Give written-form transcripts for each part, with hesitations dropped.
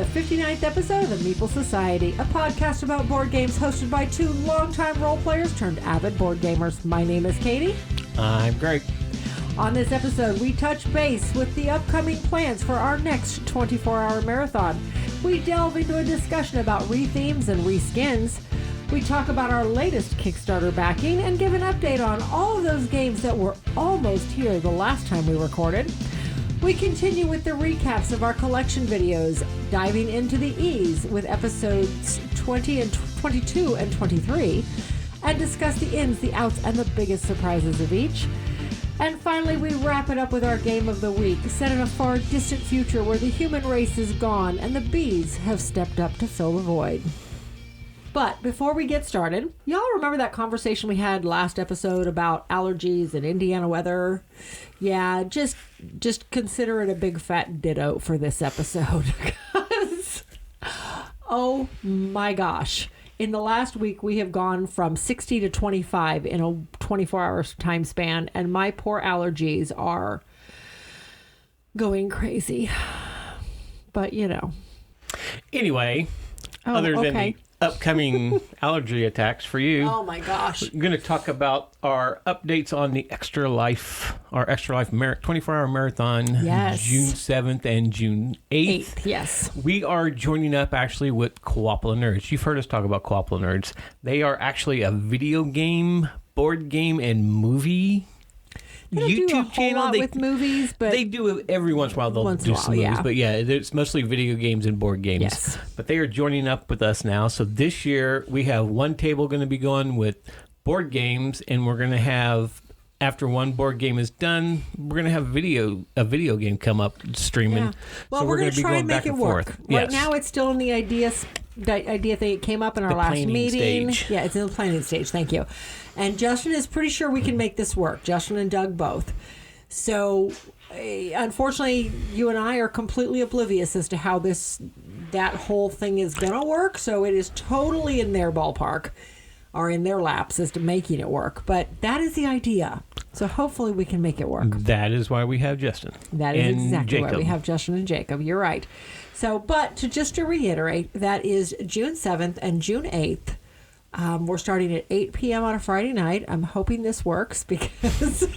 59th episode of the Meeple Society, a podcast about board games hosted by two longtime role players turned avid board gamers. My name is Katie. I'm Greg. On this episode, we touch base with the upcoming plans for our next 24-hour marathon. We delve into a discussion about rethemes and reskins. We talk about our latest Kickstarter backing and give an update on all of those games that were almost here the last time we recorded. We continue with the recaps of our collection videos, diving into the E's with episodes 20 and 22 and 23, and discuss the ins, the outs, and the biggest surprises of each. And finally, we wrap it up with our game of the week, set in a far distant future where the human race is gone and the bees have stepped up to fill the void. But before we get started, y'all remember that conversation we had last episode about allergies and Indiana weather? Yeah, just consider it a big fat ditto for this episode. Oh my gosh. In the last week, we have gone from 60 to 25 in a 24-hour time span, and my poor allergies are going crazy. But, you know. Anyway, other than the upcoming allergy attacks for you. Oh my gosh. We're going to talk about our updates on the our Extra Life 24-hour marathon, yes. June 7th and June 8th. Yes. We are joining up actually with Co-ople of Nerds. You've heard us talk about Co-ople of Nerds. They are actually a video game, board game, and movie YouTube channel. With movies, but they do every once in a while. They'll do some movies, but yeah, it's mostly video games and board games. Yes. But they are joining up with us now. So this year we have one table going to be going with board games, and we're going to have, after one board game is done, we're going to have a video game come up streaming. Yeah. Well, so we're going to try and make it work. Right yes. now, it's still in the idea thing. It came up in our last meeting. Stage. Yeah, it's in the planning stage. Thank you. And Justin is pretty sure we can make this work. Justin and Doug both. So, unfortunately, you and I are completely oblivious as to how that whole thing is going to work. So it is totally in their ballpark or in their laps as to making it work. But that is the idea. So hopefully we can make it work. That is why we have Justin. That is exactly why we have Justin and Jacob. You're right. So, but to reiterate, that is June 7th and June 8th. We're starting at 8 p.m. on a Friday night. I'm hoping this works because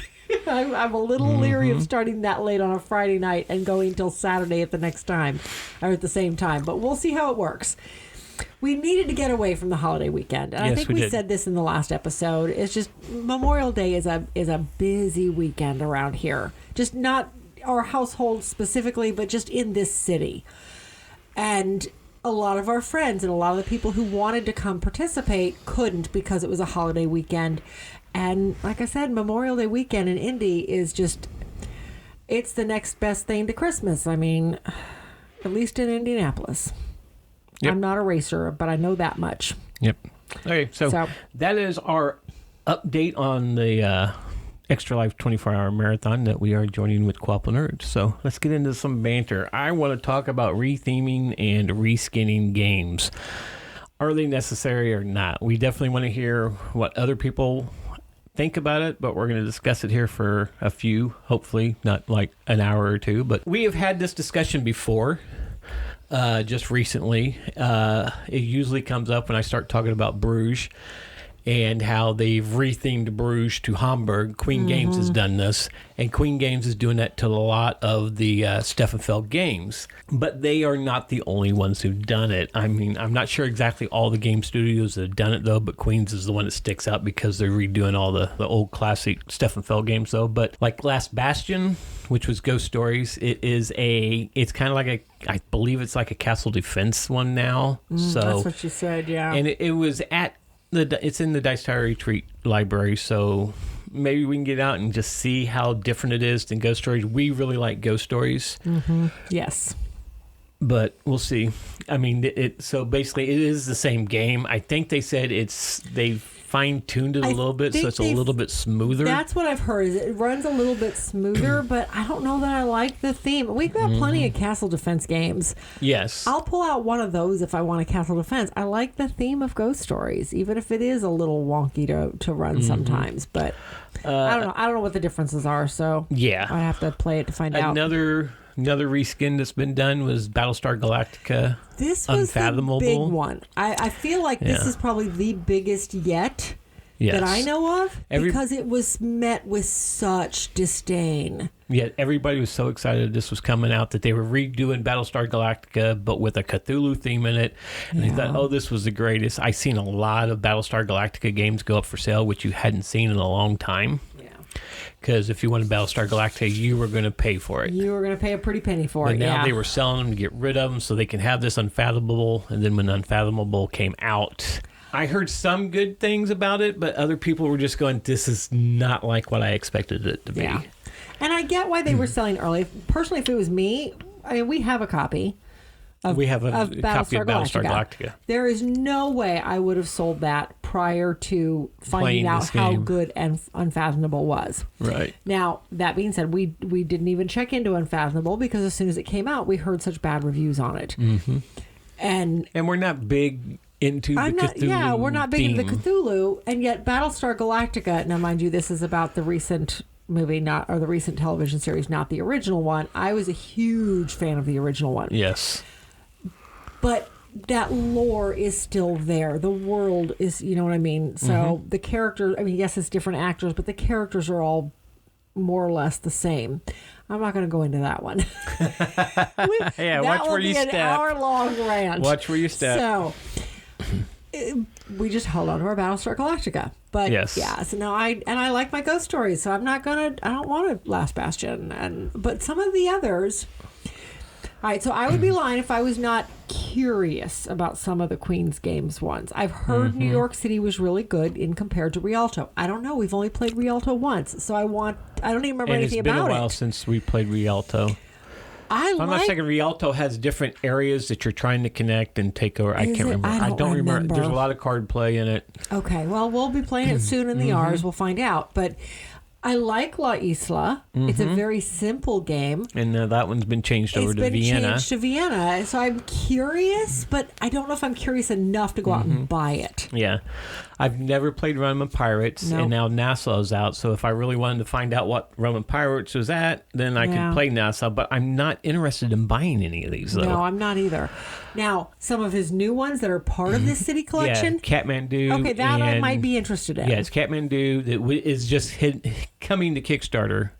I'm a little leery of starting that late on a Friday night and going till Saturday at the same time. But we'll see how it works. We needed to get away from the holiday weekend. And yes, I think we said this in the last episode. It's just Memorial Day is a busy weekend around here. Just not our household specifically, but just in this city. And a lot of our friends and a lot of the people who wanted to come participate couldn't because it was a holiday weekend. And like I said, Memorial Day weekend in Indy is it's the next best thing to Christmas. I mean, at least in Indianapolis. Yep. I'm not a racer, but I know that much. Yep. Okay, so that is our update on the Extra Life 24-hour marathon that we are joining with Co-ople of Nerds. So let's get into some banter. I want to talk about retheming and reskinning games. Are they necessary or not? We definitely want to hear what other people think about it, but we're going to discuss it here for a few, hopefully not like an hour or two. But we have had this discussion before. Just recently. It usually comes up when I start talking about Bruges and how they've rethemed Bruges to Hamburg. Queen Games has done this, and Queen Games is doing that to a lot of the Steffenfeld games. But they are not the only ones who've done it. I mean, I'm not sure exactly all the game studios that have done it, though, but Queen's is the one that sticks out because they're redoing all the old classic Steffenfeld games, though. But like Last Bastion, which was Ghost Stories, it's kind of like I believe it's like a castle defense one now. So that's what you said, yeah. And it was it's in the Dice Tower Retreat library, so maybe we can get out and just see how different it is than Ghost Stories. We really like Ghost Stories. Mm-hmm. Yes. But we'll see. I mean, so basically it is the same game. I think they said they've fine-tuned it a little bit, so it's a little bit smoother. That's what I've heard. Is it runs a little bit smoother, but I don't know that I like the theme. We've got plenty of castle defense games. Yes. I'll pull out one of those if I want a castle defense. I like the theme of Ghost Stories, even if it is a little wonky to run sometimes. But I don't know. I don't know what the differences are, so yeah, I have to play it to find out. Another Another reskin that's been done was Battlestar Galactica. This was Unfathomable. the big one. I feel like this is probably the biggest yet that I know of, because it was met with such disdain. Yeah, everybody was so excited this was coming out that they were redoing Battlestar Galactica, but with a Cthulhu theme in it. And they thought, oh, this was the greatest. I've seen a lot of Battlestar Galactica games go up for sale, which you hadn't seen in a long time. Because if you wanted Battlestar Galactica, you were going to pay for it. You were going to pay a pretty penny for it, But now they were selling them to get rid of them so they can have this Unfathomable. And then when Unfathomable came out, I heard some good things about it, but other people were just going, this is not like what I expected it to be. Yeah. And I get why they were selling early. Personally, if it was me, I mean, we have a copy. We have a copy of Battlestar Galactica. There is no way I would have sold that prior to finding out how good and Unfathomable was. Right. Now, that being said, we didn't even check into Unfathomable because as soon as it came out, we heard such bad reviews on it. Mm-hmm. And we're not big into the Cthulhu. Yeah, we're not big into the Cthulhu, and yet Battlestar Galactica. Now, mind you, this is about the recent movie, or the recent television series, not the original one. I was a huge fan of the original one. Yes. But that lore is still there. The world is, you know what I mean? So the characters, I mean, yes, it's different actors, but the characters are all more or less the same. I'm not going to go into that one. Watch where you step. An hour-long rant. Watch where you step. So we just held on to our Battlestar Galactica. But so now I like my ghost stories, so I don't want a Last Bastion. But some of the others. All right, so I would be lying if I was not curious about some of the Queen's Games ones. I've heard New York City was really good in compared to Rialto. I don't know. We've only played Rialto once, so I don't even remember anything about it. It's been a while since we played Rialto. I'm not saying Rialto has different areas that you're trying to connect and take over. I can't remember. I don't remember. There's a lot of card play in it. Okay, well, we'll be playing it soon in the R's. We'll find out, but I like La Isla. It's a very simple game. And that one's been changed over to Vienna. It's been changed to Vienna. So I'm curious, but I don't know if I'm curious enough to go out and buy it. Yeah. I've never played Roman Pirates, and now Nassau's out. So if I really wanted to find out what Roman Pirates was at, then I could play Nassau. But I'm not interested in buying any of these, though. No, I'm not either. Now, some of his new ones that are part of this city collection. Yeah, Kathmandu. Okay, that I might be interested in. Yeah, it's Kathmandu that is just coming to Kickstarter.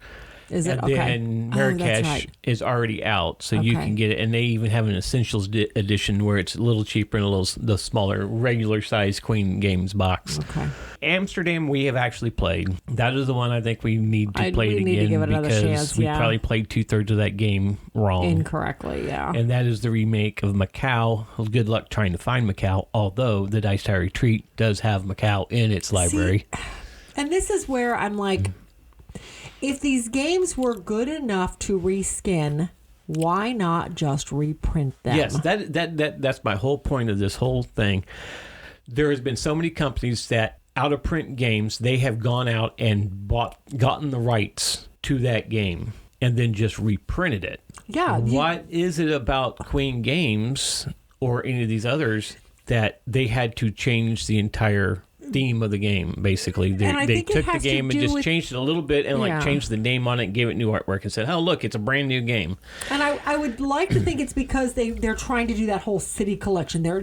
Is it? And then Marrakesh is already out, so you can get it. And they even have an Essentials edition where it's a little cheaper and the smaller, regular-sized Queen Games box. Okay. Amsterdam, we have actually played. That is the one I think we need to play it again because we probably played 2/3 of that game wrong. Incorrectly, yeah. And that is the remake of Macau. Well, good luck trying to find Macau, although the Dice Tower Retreat does have Macau in its library. And this is where I'm like, if these games were good enough to reskin, why not just reprint them? Yes, that's my whole point of this whole thing. There has been so many companies that out of print games, they have gone out and gotten the rights to that game and then just reprinted it. Yeah. What is it about Queen Games or any of these others that they had to change the entire theme of the game? Basically, they took the game and just changed it a little bit and changed the name on it and gave it new artwork and said, oh, look, it's a brand new game. And I would like to think it's because they're trying to do that whole city collection. Their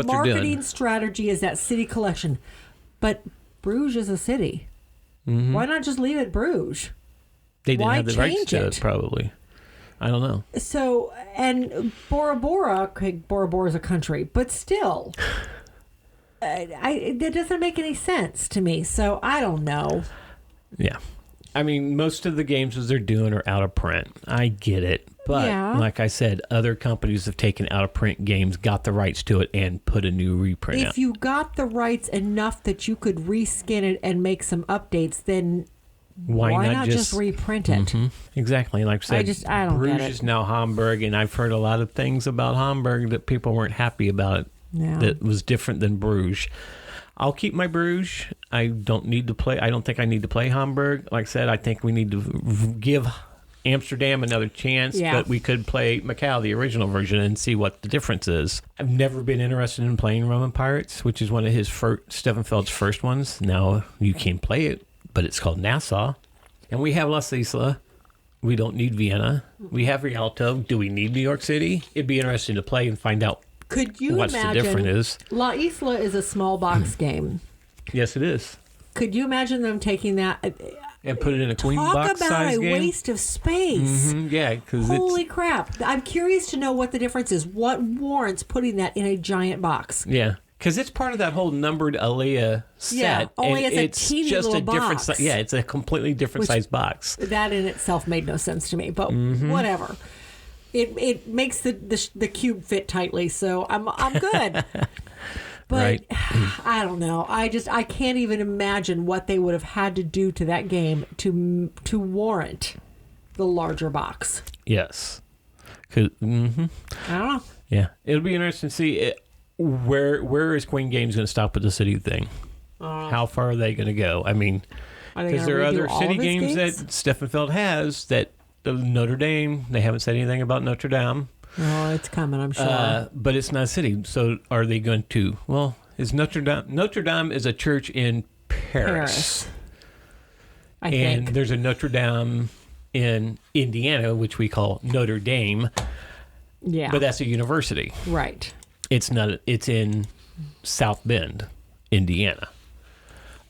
marketing strategy is that city collection. But Bruges is a city. Why not just leave it Bruges? They didn't have the rights to it, probably. I don't know. So, and Bora Bora is a country, but still, it doesn't make any sense to me. So, I don't know. Yeah. I mean, most of the games as they're doing are out of print. I get it. But like I said, other companies have taken out of print games, got the rights to it, and put a new reprint out. If you got the rights enough that you could reskin it and make some updates, then why not just reprint it? Exactly. Like I said, I don't Bruges get it. is now Hamburg, and I've heard a lot of things about Hamburg that people weren't happy about. That was different than Bruges. I'll keep my Bruges. I don't think I need to play Hamburg. Like I said, I think we need to give Amsterdam another chance, but we could play Macau, the original version, and see what the difference is. I've never been interested in playing Roman Pirates, which is one of his Stefan Feld's first ones. Now you can play it, but it's called Nassau. And we have Las Islas, We don't need Vienna. We have Rialto. Do we need New York City? It'd be interesting to play and find out. Could you what's imagine? The difference is. La Isla is a small box game. Yes, it is. Could you imagine them taking that and put it in a queen box size game? Talk about a waste of space. Mm-hmm, yeah, because holy crap! I'm curious to know what the difference is. What warrants putting that in a giant box? Yeah. Because it's part of that whole numbered Alea set. Yeah, only it's a teeny just little a different box. Yeah, it's a completely different size box. That in itself made no sense to me, but whatever. It makes the cube fit tightly, so I'm good. But right. I don't know. I can't even imagine what they would have had to do to that game to warrant the larger box. Yes. I don't know. Yeah, it'll be interesting to see where is Queen Games going to stop with the city thing. How far are they going to go? I mean, because there are other city games that Steffenfeld has that Notre Dame. They haven't said anything about Notre Dame. Oh, it's coming, I'm sure. But it's not a city. So are they going to... Well, is Notre Dame is a church in Paris. I think. And there's a Notre Dame in Indiana, which we call Notre Dame. Yeah. But that's a university. Right. It's not. It's in South Bend, Indiana.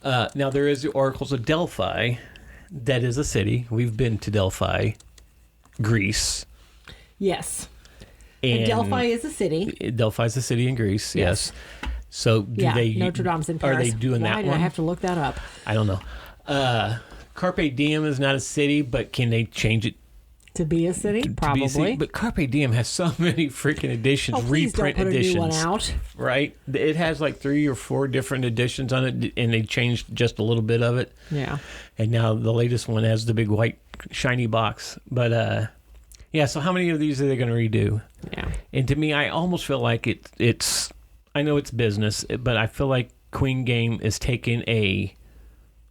Now, there is the Oracles of Delphi. That is a city. We've been to Delphi, Greece. Yes. And Delphi is a city. Delphi is a city in Greece, yes. So do they... Notre Dame's in Paris. Are they doing that one? Why do I have to look that up? I don't know. Carpe Diem is not a city, but can they change it? To be a city? Probably. But Carpe Diem has so many freaking editions, reprint don't put editions. A new one out. Right? It has like 3 or 4 different editions on it, and they changed just a little bit of it. Yeah. And now the latest one has the big white shiny box. But yeah, so how many of these are they going to redo? Yeah. And to me, I almost feel like it's I know it's business, but I feel like Queen Game is taking a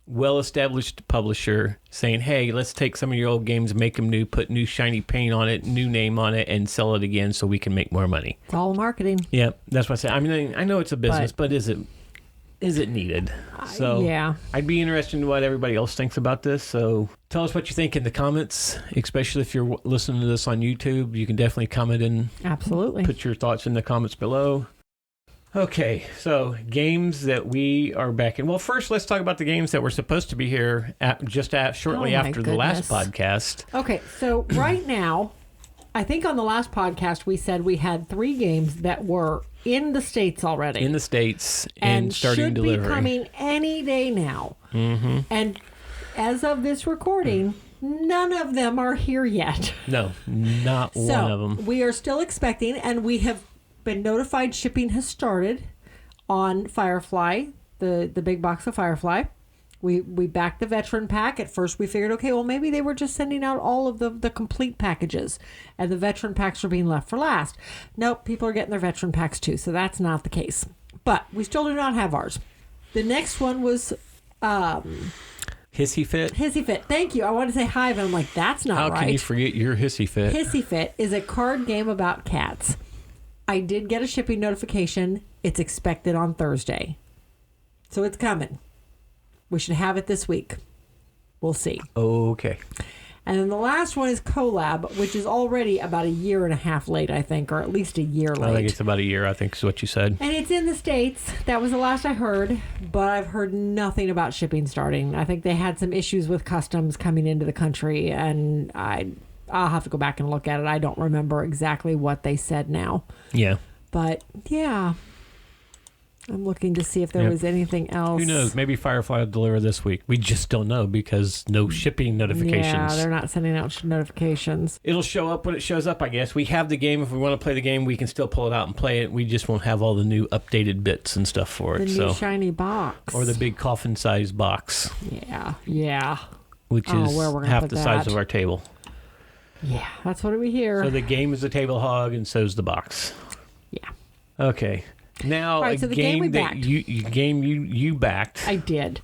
well-established publisher saying, hey, let's take some of your old games, make them new, put new shiny paint on it, new name on it, and sell it again so we can make more money. It's all marketing. Yeah, that's what I say. I mean, I know it's a business, but is it needed? So yeah. I'd be interested in what everybody else thinks about this. So tell us what you think in the comments, especially if you're listening to this on YouTube. You can definitely comment and absolutely put your thoughts in the comments below. Okay, so games that we are back in. Well, first, let's talk about the games that were supposed to be here shortly after the last podcast. Okay, so right now, I think on the last podcast we said we had 3 games that were in the States already. In the States and starting delivery. Should be coming any day now. Mm-hmm. And as of this recording, none of them are here yet. No, not one of them. We are still expecting, and we have been notified shipping has started on Firefly, the big box of Firefly. We backed the veteran pack. At first we figured, okay, well, maybe they were just sending out all of the complete packages and the veteran packs are being left for last. Nope, people are getting their veteran packs too, so that's not the case. But we still do not have ours. The next one was Hissy Fit? Hissy Fit. Thank you. I wanted to say Hive, and I'm like, that's not right. How can you forget your Hissy Fit? Hissy Fit is a card game about cats. I did get a shipping notification. It's expected on Thursday. So it's coming. We should have it this week. We'll see. Okay. And then the last one is Collab, which is already about 1.5 years late, I think, or at least 1 year late. I think it's about 1 year, I think is what you said. And it's in the States. That was the last I heard, but I've heard nothing about shipping starting. I think they had some issues with customs coming into the country, and I'll have to go back and look at it. I don't remember exactly what they said now. Yeah. But, yeah. I'm looking to see if there was anything else. Who knows? Maybe Firefly will deliver this week. We just don't know because no shipping notifications. Yeah, they're not sending out notifications. It'll show up when it shows up, I guess. We have the game. If we want to play the game, we can still pull it out and play it. We just won't have all the new updated bits and stuff for it. The new shiny box. Or the big coffin-sized box. Yeah. Which is half the size of our table. Yeah, that's what we hear. So the game is the table hog, and so's the box. Yeah. Okay. Now, right, so game that you backed. I did.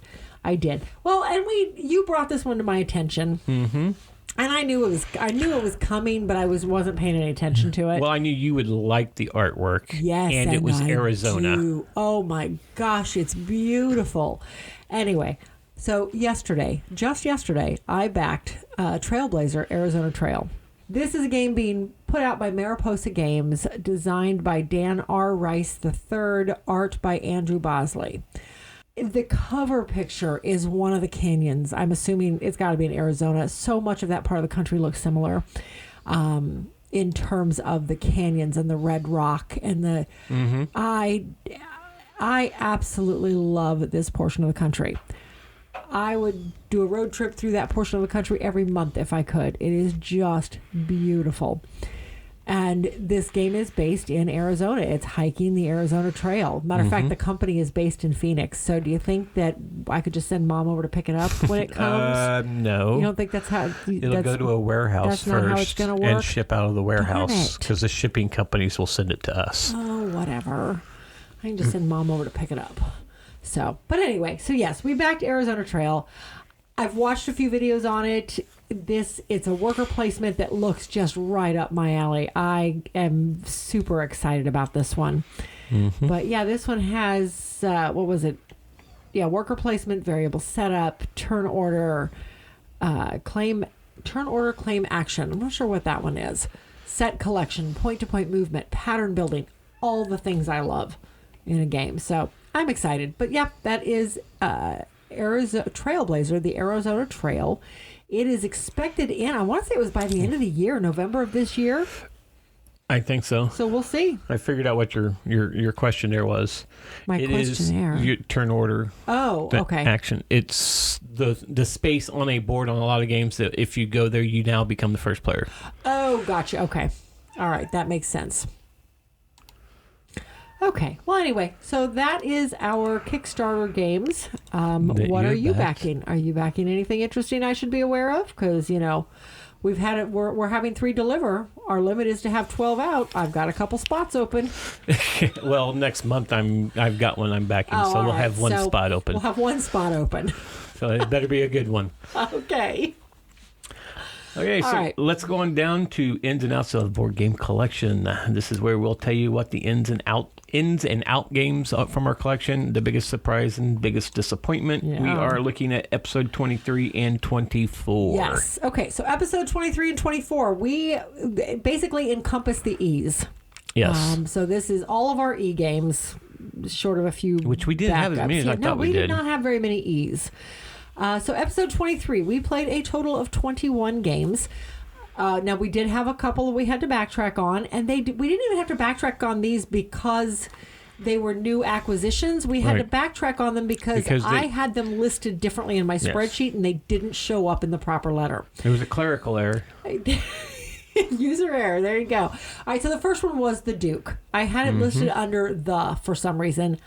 Well, and you brought this one to my attention. Mm-hmm. And I knew it was coming, but I wasn't paying any attention to it. Well, I knew you would like the artwork. Yes, and it was Arizona. Oh my gosh, it's beautiful. Anyway, So just yesterday, I backed Trailblazer Arizona Trail. This is a game being put out by Mariposa Games, designed by Dan R. Rice III, art by Andrew Bosley. The cover picture is one of the canyons. I'm assuming it's got to be in Arizona. So much of that part of the country looks similar in terms of the canyons and the red rock and the. Mm-hmm. I absolutely love this portion of the country. I would do a road trip through that portion of the country every month if I could. It is just beautiful. And this game is based in Arizona. It's hiking the Arizona Trail. Matter of fact, the company is based in Phoenix. So do you think that I could just send Mom over to pick it up when it comes? No. You don't think that's how... It'll go to a warehouse first and ship out of the warehouse because the shipping companies will send it to us. Oh, whatever. I can just send Mom over to pick it up. So, but anyway, so yes, we backed Arizona Trail. I've watched a few videos on it. It's a worker placement that looks just right up my alley. I am super excited about this one. Mm-hmm. But yeah, this one has, what was it? Yeah, worker placement, variable setup, turn order, claim action. I'm not sure what that one is. Set collection, point-to-point movement, pattern building, all the things I love in a game. So I'm excited. But yeah, that is Arizona Trailblazer, the Arizona Trail. It is expected in, I want to say it was by the end of the year, November of this year. I think so. So we'll see. I figured out what your question there was. My questionnaire. It is turn order. Oh, okay. Action. It's the space on a board on a lot of games that if you go there, you now become the first player. Oh, gotcha. Okay. All right. That makes sense. Okay. Well, anyway, so that is our Kickstarter games. What are you backing? Are you backing anything interesting I should be aware of? Because, we've had it. We're having 3 deliver. Our limit is to have 12 out. I've got a couple spots open. Well, next month I've got one I'm backing, so we'll have one spot open. We'll have one spot open. So it better be a good one. Okay. Okay, so let's go on down to ins and outs of the board game collection. This is where we'll tell you what the ins and out games from our collection, the biggest surprise and biggest disappointment. Yeah. We are looking at episode 23 and 24. Yes. Okay, so episode 23 and 24, we basically encompass the E's. Yes. So this is all of our E games, short of a few which we didn't have as many as I thought we did. No, we did not have very many E's. So episode 23, we played a total of 21 games. Now, we did have a couple that we had to backtrack on, and we didn't even have to backtrack on these because they were new acquisitions. We had to backtrack on them because I had them listed differently in my spreadsheet, and they didn't show up in the proper letter. It was a clerical error. User error. There you go. All right, so the first one was the Duke. I had it listed under the for some reason.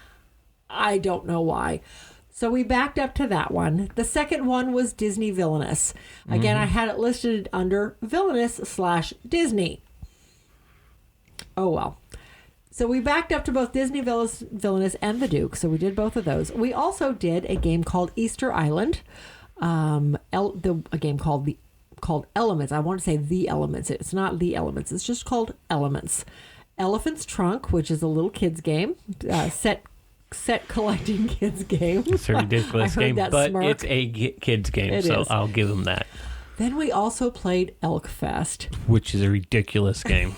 I don't know why. So we backed up to that one. The second one was Disney Villainous. Again, I had it listed under Villainous/Disney. Oh, well. So we backed up to both Disney Villainous and the Duke. So we did both of those. We also did a game called Easter Island. A game called Elements. I want to say The Elements. It's not The Elements. It's just called Elements. Elephant's Trunk, which is a little kids game, set collecting kids game. It's a ridiculous game, but it's a kids game, so I'll give them that. Then we also played Elk Fest, which is a ridiculous game.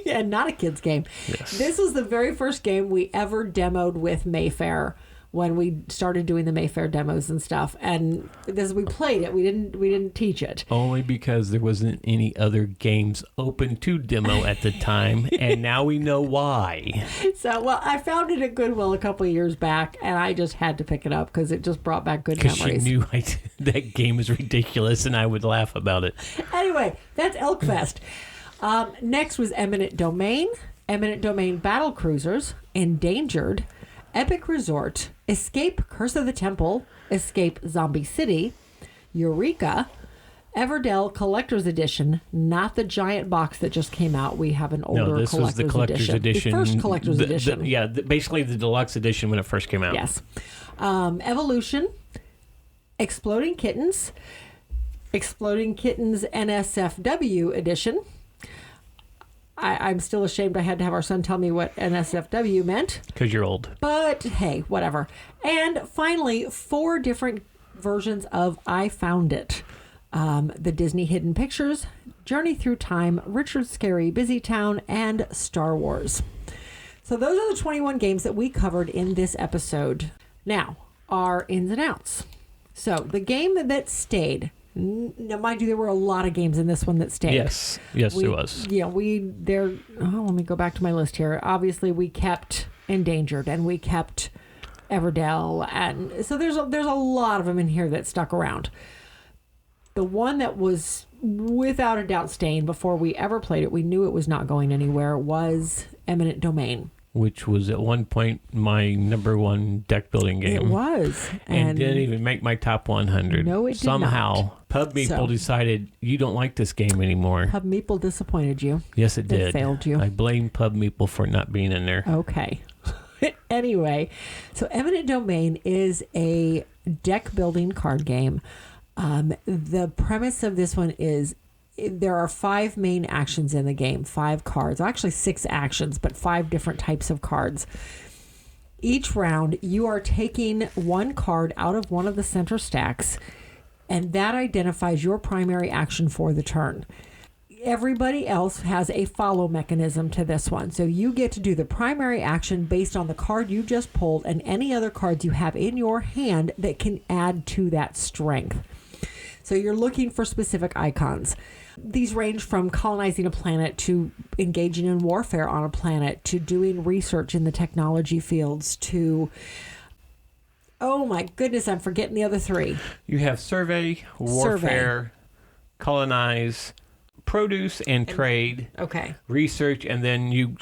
And not a kids game. Yes. This was the very first game we ever demoed with Mayfair when we started doing the Mayfair demos and stuff. And as we played it, we didn't teach it. Only because there wasn't any other games open to demo at the time, and now we know why. So, well, I found it at Goodwill a couple of years back, and I just had to pick it up because it just brought back good memories. Because she knew that game was ridiculous, and I would laugh about it. Anyway, that's Elk Fest. Next was Eminent Domain Battle Cruisers, Endangered, Epic Resort, Escape Curse of the Temple, Escape Zombie City, Eureka, Everdell Collector's Edition, not the giant box that just came out. We have an older this was the Collector's Edition. The first Collector's Edition. Basically the deluxe edition when it first came out. Yes. Evolution, Exploding Kittens NSFW Edition. I'm still ashamed I had to have our son tell me what NSFW meant. Because you're old. But hey, whatever. And finally, 4 different versions of I Found It, the Disney Hidden Pictures, Journey Through Time, Richard's Scary Busy Town, and Star Wars. So those are the 21 games that we covered in this episode. Now, our ins and outs. So the game that stayed. Now, mind you, there were a lot of games in this one that stayed. Yes, there was. Yeah, let me go back to my list here. Obviously, we kept Endangered, and we kept Everdell, and so there's a lot of them in here that stuck around. The one that was without a doubt staying before we ever played it, we knew it was not going anywhere, was Eminent Domain. Which was at one point my number one deck building game. It was. And didn't even make my top 100. No, it did Somehow, not. Pub Meeple decided you don't like this game anymore. Pub Meeple disappointed you. Yes, it did. It failed you. I blame Pub Meeple for not being in there. Okay. Anyway, so Eminent Domain is a deck building card game. The premise of this one is there are 5 main actions in the game, 5 cards, actually 6 actions, but 5 different types of cards. Each round, you are taking one card out of one of the center stacks, and that identifies your primary action for the turn. Everybody else has a follow mechanism to this one. So you get to do the primary action based on the card you just pulled and any other cards you have in your hand that can add to that strength. So you're looking for specific icons. These range from colonizing a planet to engaging in warfare on a planet to doing research in the technology fields to... Oh my goodness, I'm forgetting the other 3. You have survey, warfare, colonize, produce and trade. Okay. Research, and then you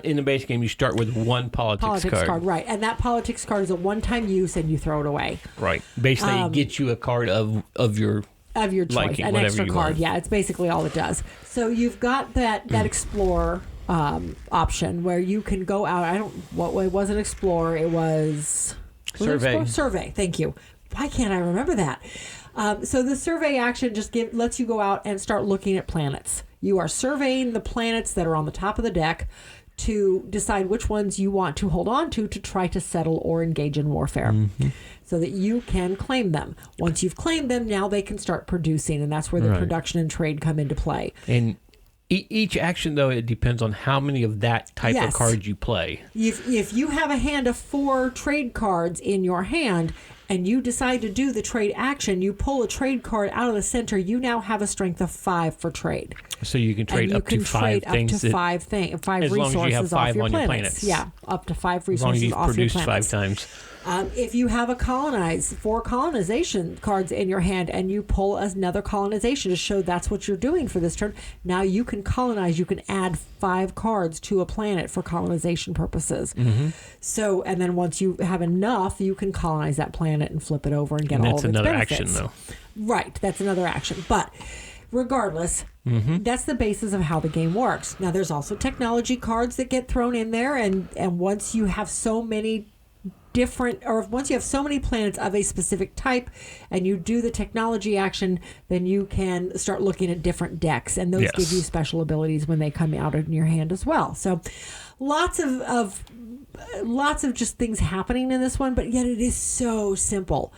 in the base game you start with one politics card. Right, and that politics card is a one-time use, and you throw it away. Right. Basically, it gets you a card of your choice, liking, an extra card. Want. Yeah, it's basically all it does. So you've got that explorer option where you can go out. It wasn't explorer. It was survey. Survey. Thank you. Why can't I remember that? So the survey action just lets you go out and start looking at planets. You are surveying the planets that are on the top of the deck to decide which ones you want to hold on to try to settle or engage in warfare so that you can claim them. Once you've claimed them, now they can start producing, and that's where the production and trade come into play. And each action, though, it depends on how many of that type of cards you play. If you have a hand of 4 trade cards in your hand and you decide to do the trade action, you pull a trade card out of the center, you now have a strength of 5 for trade. So you can trade up to 5 things. Up to 5 as long as you have 5 off on your your planets. Yeah, up to 5 resources off your planets. As long as you've produced 5 times. If you have 4 colonization cards in your hand and you pull another colonization to show that's what you're doing for this turn, now you can colonize. You can add 5 cards to a planet for colonization purposes. So, and then once you have enough, you can colonize that planet and flip it over and get all of its benefits. That's another action, though. Right, that's another action. But regardless, that's the basis of how the game works. Now, there's also technology cards that get thrown in there, and once you have so many once you have so many planets of a specific type and you do the technology action, then you can start looking at different decks, and those give you special abilities when they come out in your hand as well. So lots of just things happening in this one, but yet it is so simple.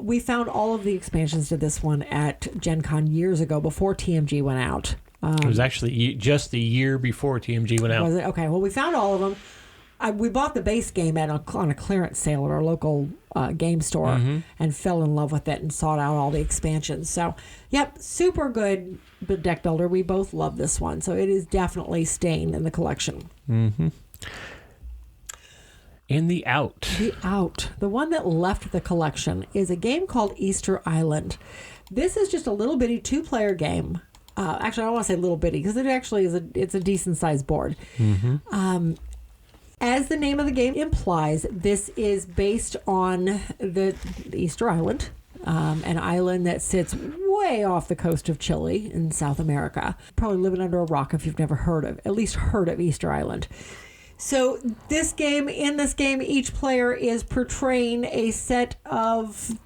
We found all of the expansions to this one at Gen Con years ago before TMG went out. It was actually just the year before TMG went out. Was it? Okay, well, we found all of them. We bought the base game on a clearance sale at our local game store and fell in love with it and sought out all the expansions. So, yep, super good deck builder. We both love this one. So it is definitely staying in the collection. In the out. The out. The one that left the collection is a game called Easter Island. This is just a little bitty 2-player game. Actually, I don't want to say little bitty because it actually is it's a decent-sized board. As the name of the game implies, this is based on the Easter Island, an island that sits way off the coast of Chile in South America. Probably living under a rock if you've never heard of Easter Island. So in this game, each player is portraying a set of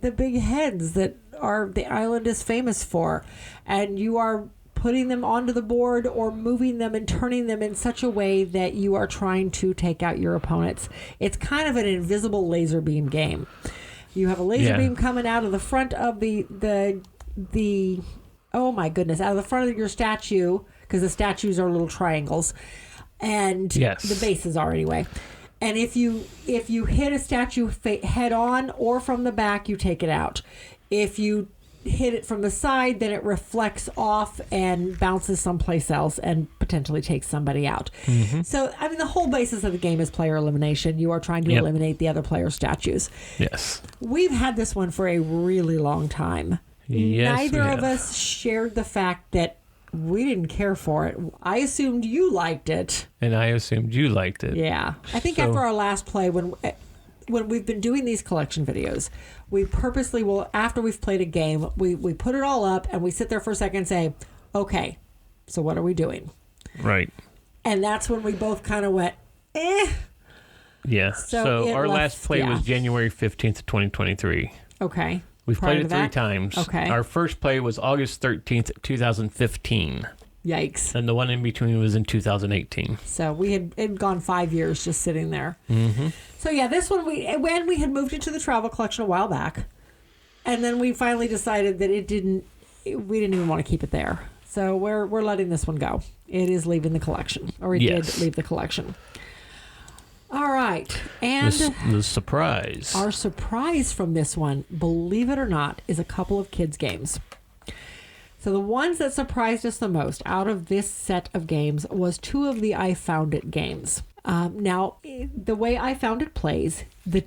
the big heads that the island is famous for, and you are putting them onto the board or moving them and turning them in such a way that you are trying to take out your opponents. It's kind of an invisible laser beam game. You have a laser beam coming out of the front of the oh my goodness, out of the front of your statue, because the statues are little triangles, and the bases are anyway. And if you hit a statue head on or from the back, you take it out. If you hit it from the side, then it reflects off and bounces someplace else and potentially takes somebody out. Mm-hmm. So, I mean, the whole basis of the game is player elimination. You are trying to eliminate the other player's statues. Yes. We've had this one for a really long time. Yes, Neither of us shared the fact that we didn't care for it. I assumed you liked it. And I assumed you liked it. Yeah. I think after our last play, when we've been doing these collection videos, we purposely will, after we've played a game, we put it all up and we sit there for a second and say, okay, so what are we doing? Right. And that's when we both kind of went, eh. Yeah. So our last play was January 15th, 2023. Okay. We've played it 3 times. Okay. Our first play was August 13th, 2015. Yikes. And the one in between was in 2018. So we had gone 5 years just sitting there. Mm-hmm. So yeah, this one, we had moved it to the travel collection a while back. And then we finally decided that we didn't even want to keep it there. So we're letting this one go. It is leaving the collection. Or it did leave the collection. All right. And the surprise. Our surprise from this one, believe it or not, is a couple of kids' games. So the ones that surprised us the most out of this set of games was 2 of the I Found It games. Now, the way I Found It plays, the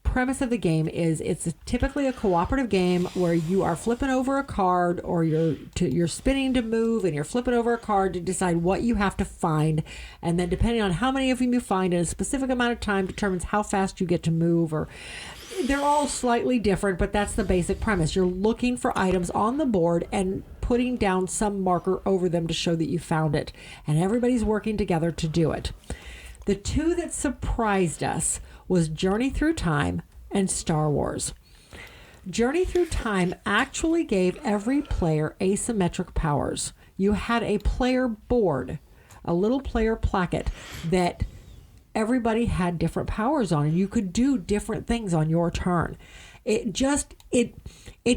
premise of the game is it's typically a cooperative game where you are flipping over a card or you're spinning to move and you're flipping over a card to decide what you have to find. And then depending on how many of them you find in a specific amount of time determines how fast you get to move. Or they're all slightly different, but that's the basic premise. You're looking for items on the board and putting down some marker over them to show that you found it. And everybody's working together to do it. The 2 that surprised us was Journey Through Time and Star Wars. Journey Through Time actually gave every player asymmetric powers. You had a player board, a little player placket that everybody had different powers on, and you could do different things on your turn. It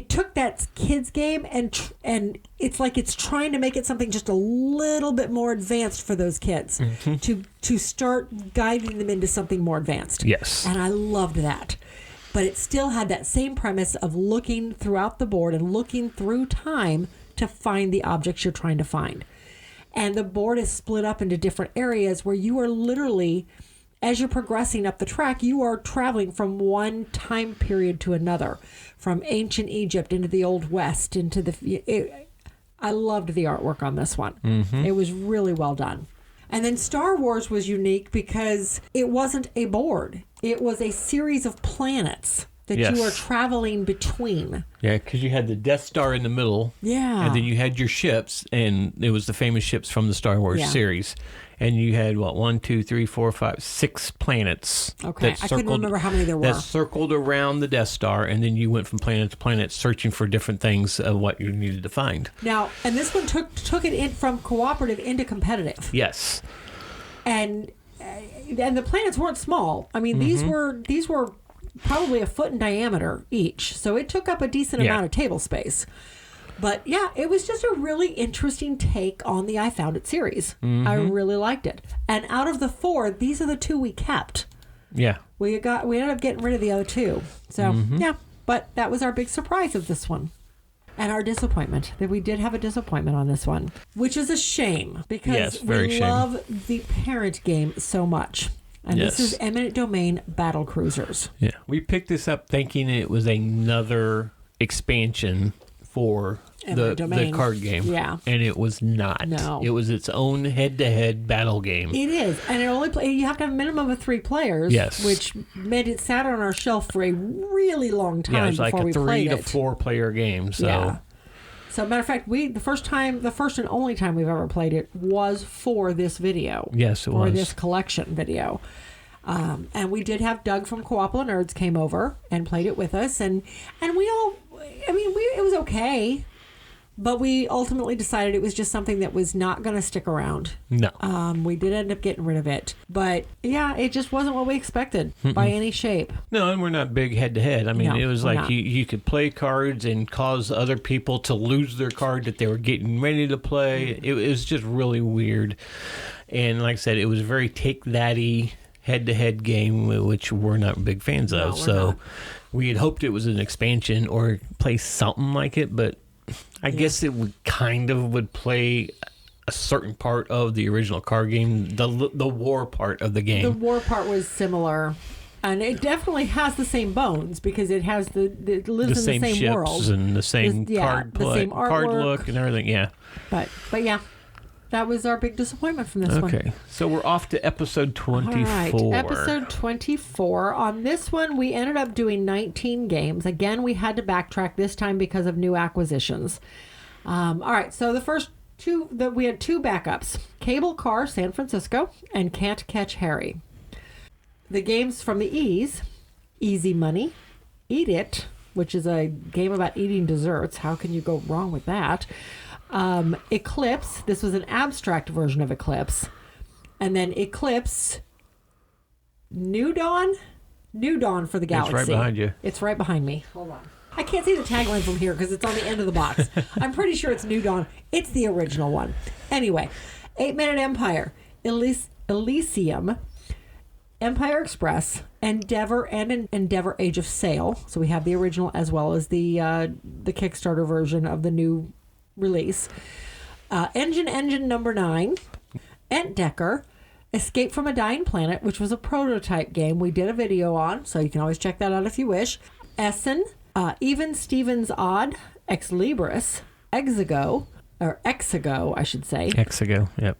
took that kids game and it's like it's trying to make it something just a little bit more advanced for those kids to start guiding them into something more advanced. Yes. And I loved that. But it still had that same premise of looking throughout the board and looking through time to find the objects you're trying to find. And the board is split up into different areas where you are literally, as you're progressing up the track, you are traveling from one time period to another, from ancient Egypt into the Old West, into I loved the artwork on this one. Mm-hmm. It was really well done. And then Star Wars was unique because it wasn't a board. It was a series of planets that you are traveling between. Yeah, because you had the Death Star in the middle. Yeah. And then you had your ships, and it was the famous ships from the Star Wars series. And you had, 6 planets. Okay, I couldn't remember how many there were. That circled around the Death Star, and then you went from planet to planet searching for different things of what you needed to find. Now, and this one took it in from cooperative into competitive. Yes. And the planets weren't small. I mean, these were probably a foot in diameter each, so it took up a decent amount of table space. But yeah, it was just a really interesting take on the I Found It series. Mm-hmm. I really liked it. And out of the 4, these are the 2 we kept. Yeah. We ended up getting rid of the other 2. So yeah, but that was our big surprise of this one. And our disappointment, that we did have a disappointment on this one, which is a shame because we love the parent game so much. And this is Eminent Domain Battle Cruisers. Yeah. We picked this up thinking it was another expansion for the card game. Yeah. And it was not. No. It was its own head-to-head battle game. It is. And you have to have a minimum of 3 players. Yes. Which meant it sat on our shelf for a really long time before we played it. It's like a 3 to 4 player game. So. Yeah. So, matter of fact, the first and only time we've ever played it was for this video. Yes, it was. For this collection video. And we did have Doug from Co-ople of Nerds came over and played it with us. And we all, it was okay. But we ultimately decided it was just something that was not going to stick around. No. We did end up getting rid of it. But yeah, it just wasn't what we expected by any shape. No, and we're not big head-to-head. I mean, it was like you could play cards and cause other people to lose their card that they were getting ready to play. It was just really weird. And like I said, it was a very take-that-y head-to-head game, which we're not big fans of. So we had hoped it was an expansion or play something like it, but I guess it would play a certain part of the original card game, the war part of the game. The war part was similar. And it definitely has the same bones because it has it lives in the same ships world and the same card look and everything. Yeah, but yeah, that was our big disappointment from this one. Okay, so we're off to episode 24. All right, episode 24. On this one, we ended up doing 19 games. Again, we had to backtrack this time because of new acquisitions. All right, so the first two we had two backups: Cable Car San Francisco and Can't Catch Harry. The games from the E's: Easy Money, Eat It, which is a game about eating desserts. How can you go wrong with that? Eclipse. This was an abstract version of Eclipse. And then Eclipse, New Dawn for the Galaxy. It's right behind you. It's right behind me. Hold on. I can't see the tagline from here because it's on the end of the box. I'm pretty sure it's New Dawn. It's the original one. Anyway, 8-Minute Empire, Elysium, Empire Express, Endeavor, and Endeavor Age of Sail. So we have the original as well as the Kickstarter version of the new release. Engine number 9, Entdecker, Escape from a Dying Planet, which was a prototype game we did a video on, so you can always check that out if you wish. Essen, Even Stevens Odd, Ex Libris, Exago, I should say. Exago, yep.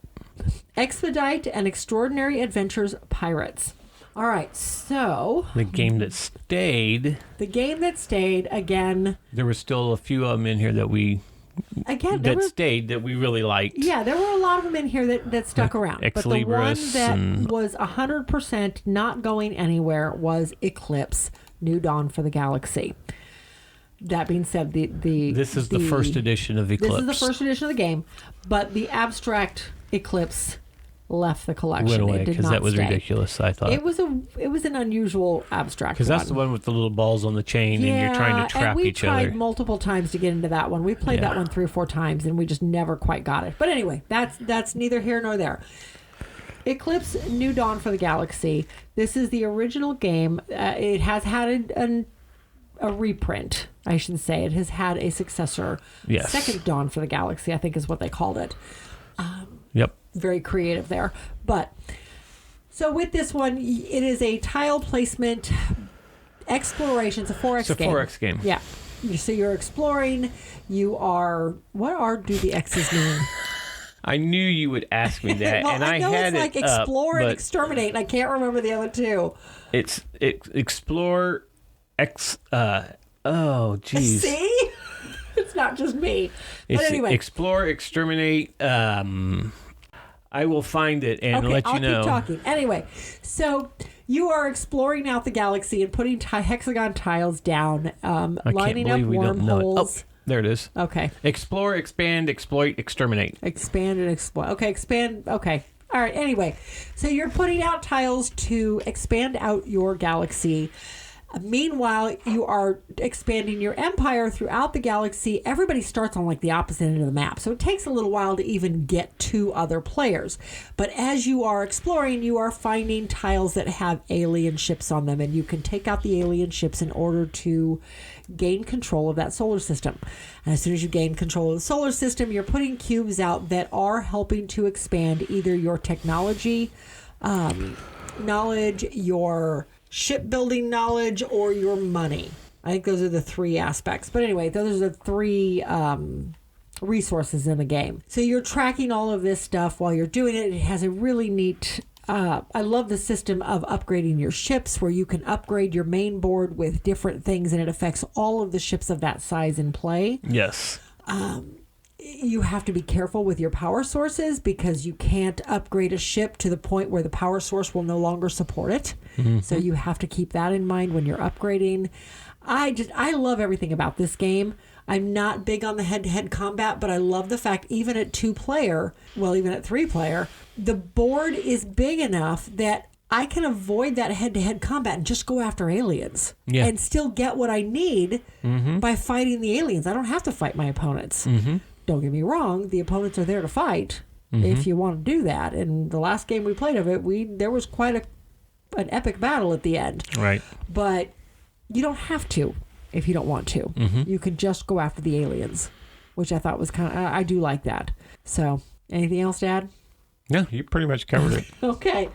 Expedite and Extraordinary Adventures Pirates. All right, so... The game that stayed, again... There were still a few of them in here that we... Again, stayed that we really liked. Yeah, there were a lot of them in here that stuck around. Ex but the one Libris that was 100% not going anywhere was Eclipse, New Dawn for the Galaxy. That being said, this is the first edition of Eclipse. This is the first edition of the game, but the abstract Eclipse left the collection. Went away because that was ridiculous. I thought it was an unusual abstract. Because that's the one with the little balls on the chain, and you're trying to trap each other. We tried multiple times to get into that one. We played that one 3 or 4 times, and we just never quite got it. But anyway, that's neither here nor there. Eclipse, New Dawn for the Galaxy. This is the original game. It has had a reprint, I should say. It has had a successor. Yes. Second Dawn for the Galaxy, I think is what they called it. Yep. Very creative there. But, so with this one, it is a tile placement exploration. It's a 4X game. It's a 4X game. Yeah. So you're exploring. You are... What do the X's mean? I knew you would ask me that, well, and I know had it's like explore and exterminate, and I can't remember the other two. It's explore... oh, geez. See? It's not just me. But anyway. Explore, exterminate. I will find it and let you know. I'll keep talking. Anyway, so you are exploring out the galaxy and putting hexagon tiles down, lining up wormholes. Oh, there it is. Okay. Explore, expand, exploit, exterminate. Expand and exploit. Okay, expand. Okay. All right. Anyway, so you're putting out tiles to expand out your galaxy. Meanwhile, you are expanding your empire throughout the galaxy. Everybody starts on like the opposite end of the map, so it takes a little while to even get to other players. But as you are exploring, you are finding tiles that have alien ships on them, and you can take out the alien ships in order to gain control of that solar system. And as soon as you gain control of the solar system, you're putting cubes out that are helping to expand either your technology, knowledge, your shipbuilding knowledge, or your money. I think those are the 3 aspects. But anyway, those are the 3 resources in the game. So you're tracking all of this stuff while you're doing it. It has a really neat... I love the system of upgrading your ships, where you can upgrade your main board with different things, and it affects all of the ships of that size in play. Yes. You have to be careful with your power sources, because you can't upgrade a ship to the point where the power source will no longer support it. Mm-hmm. So you have to keep that in mind when you're upgrading. I love everything about this game. I'm not big on the head-to-head combat, but I love the fact even at 2-player, well, even at 3-player, the board is big enough that I can avoid that head-to-head combat and just go after aliens and still get what I need by fighting the aliens. I don't have to fight my opponents. Don't get me wrong, the opponents are there to fight if you want to do that. And the last game we played of it, there was quite an epic battle at the end. Right. But you don't have to. If you don't want to. You could just go after the aliens, which I thought was kind of, I do like that. So, anything else, Dad? No, you pretty much covered it. Okay.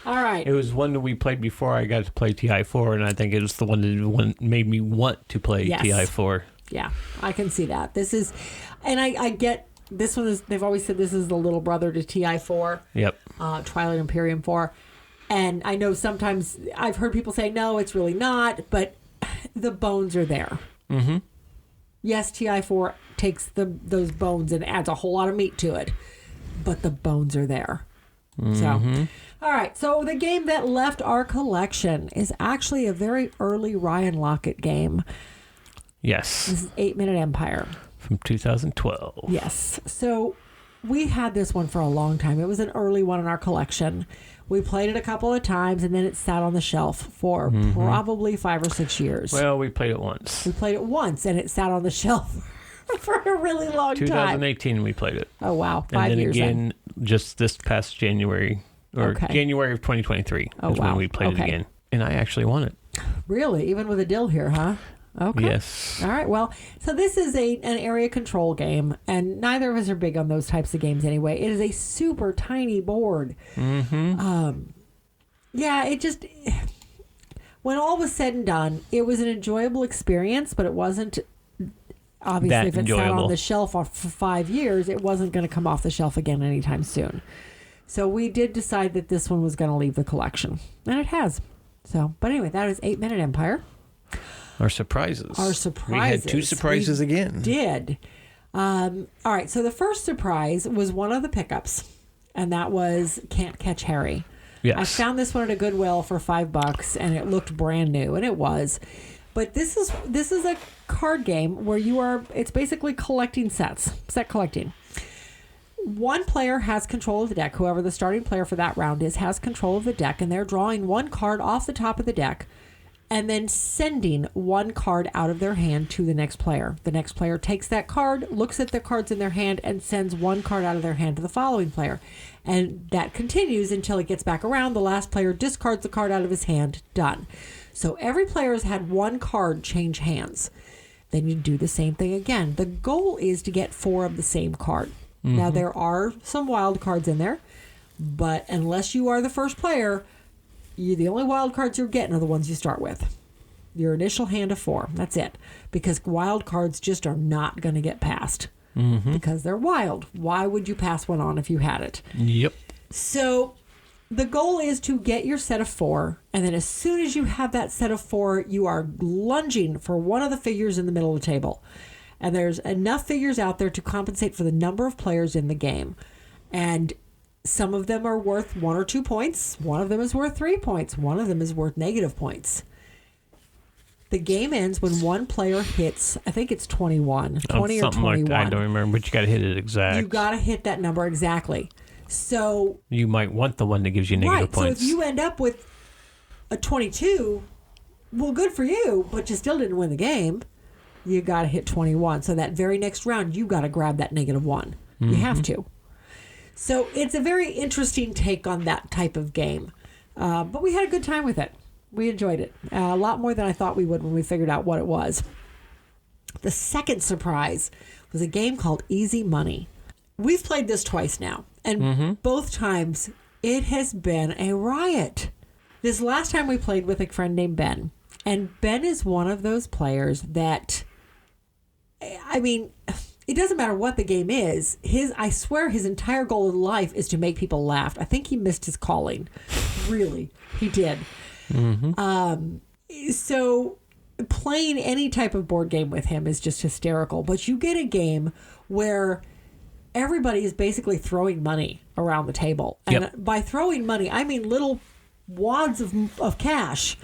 All right. It was one that we played before I got to play TI4, and I think it was the one that made me want to play TI4. Yeah, I can see that. This is, and I get, this one is, they've always said this is the little brother to TI4. Yep. Twilight Imperium 4. And I know sometimes I've heard people say, no, it's really not, but the bones are there. Yes, TI4 takes those bones and adds a whole lot of meat to it, but the bones are there. So, all right. So the game that left our collection is actually a very early Ryan Lockett game. Yes. This is 8-Minute Empire. From 2012. Yes. So we had this one for a long time. It was an early one in our collection. We played it a couple of times, and then it sat on the shelf for probably 5 or 6 years. Well, we played it once. We played it once, and it sat on the shelf for a really long time. 2018 we played it. Oh, wow. 5 years. And then again, just this past January, or January of 2023 is when we played it again. And I actually won it. Really? Even with a dill here, huh? Okay. Yes. All right. Well, so this is an area control game, and neither of us are big on those types of games anyway. It is a super tiny board. Yeah, it just, when all was said and done, it was an enjoyable experience, but it wasn't, obviously, if it sat on the shelf for 5 years, it wasn't going to come off the shelf again anytime soon. So we did decide that this one was going to leave the collection, and it has. So, but anyway, that is 8-Minute Empire. Our surprises. We had 2 surprises again. Did. All right. So the first surprise was one of the pickups, and that was Can't Catch Harry. Yes. I found this one at a Goodwill for $5, and it looked brand new, and it was. But this is a card game where it's basically collecting set collecting. One player has control of the deck. Whoever the starting player for that round is has control of the deck, and they're drawing one card off the top of the deck and then sending one card out of their hand to the next player. The next player takes that card, looks at the cards in their hand, and sends one card out of their hand to the following player. And that continues until it gets back around. The last player discards the card out of his hand. Done. So every player has had one card change hands. Then you do the same thing again. The goal is to get 4 of the same card. Now, there are some wild cards in there, but unless you are the first player, the only wild cards you're getting are the ones you start with. Your initial hand of 4. That's it. Because wild cards just are not going to get passed. Because they're wild. Why would you pass one on if you had it? Yep. So the goal is to get your set of 4. And then as soon as you have that set of 4, you are lunging for one of the figures in the middle of the table. And there's enough figures out there to compensate for the number of players in the game. And some of them are worth 1 or 2 points. One of them is worth 3 points. One of them is worth negative points. The game ends when one player hits, I think it's 21. 20 or 21. Like that. I don't remember, but you got to hit it exact. You got to hit that number exactly. So you might want the one that gives you negative points. So if you end up with a 22, well, good for you, but you still didn't win the game. You got to hit 21. So that very next round, you got to grab that negative 1. You have to. So it's a very interesting take on that type of game. But we had a good time with it. We enjoyed it. A lot more than I thought we would when we figured out what it was. The second surprise was a game called Easy Money. We've played this twice now. And both times, it has been a riot. This last time we played with a friend named Ben. And Ben is one of those players that, I mean, it doesn't matter what the game is. I swear his entire goal in life is to make people laugh. I think he missed his calling. Really, he did. So playing any type of board game with him is just hysterical. But you get a game where everybody is basically throwing money around the table. And by throwing money, I mean little wads of cash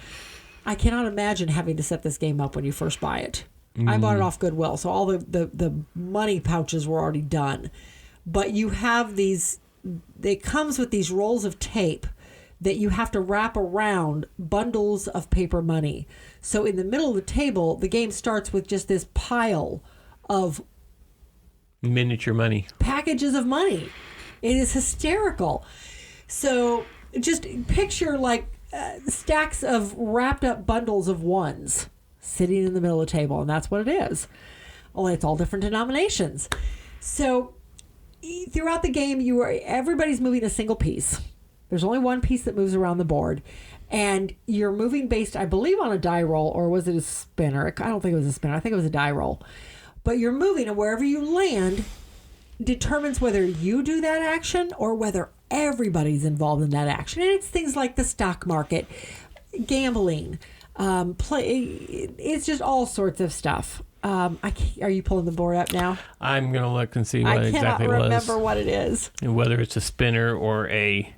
I cannot imagine having to set this game up when you first buy it. I bought it off Goodwill, so all the money pouches were already done. But you have these, it comes with these rolls of tape that you have to wrap around bundles of paper money. So in the middle of the table, the game starts with just this pile of miniature money. Packages of money. It is hysterical. So just picture like stacks of wrapped up bundles of ones sitting in the middle of the table, and that's what it is. Only it's all different denominations. So throughout the game, everybody's moving a single piece. There's only one piece that moves around the board, and you're moving based, I believe, on a die roll, or was it a spinner? I don't think it was a spinner. I think it was a die roll. But you're moving, and wherever you land determines whether you do that action or whether everybody's involved in that action. And it's things like the stock market, gambling, it's just all sorts of stuff. Are you pulling the board up now? I'm going to look and see what exactly it was. I cannot remember what it is. And whether it's a spinner or a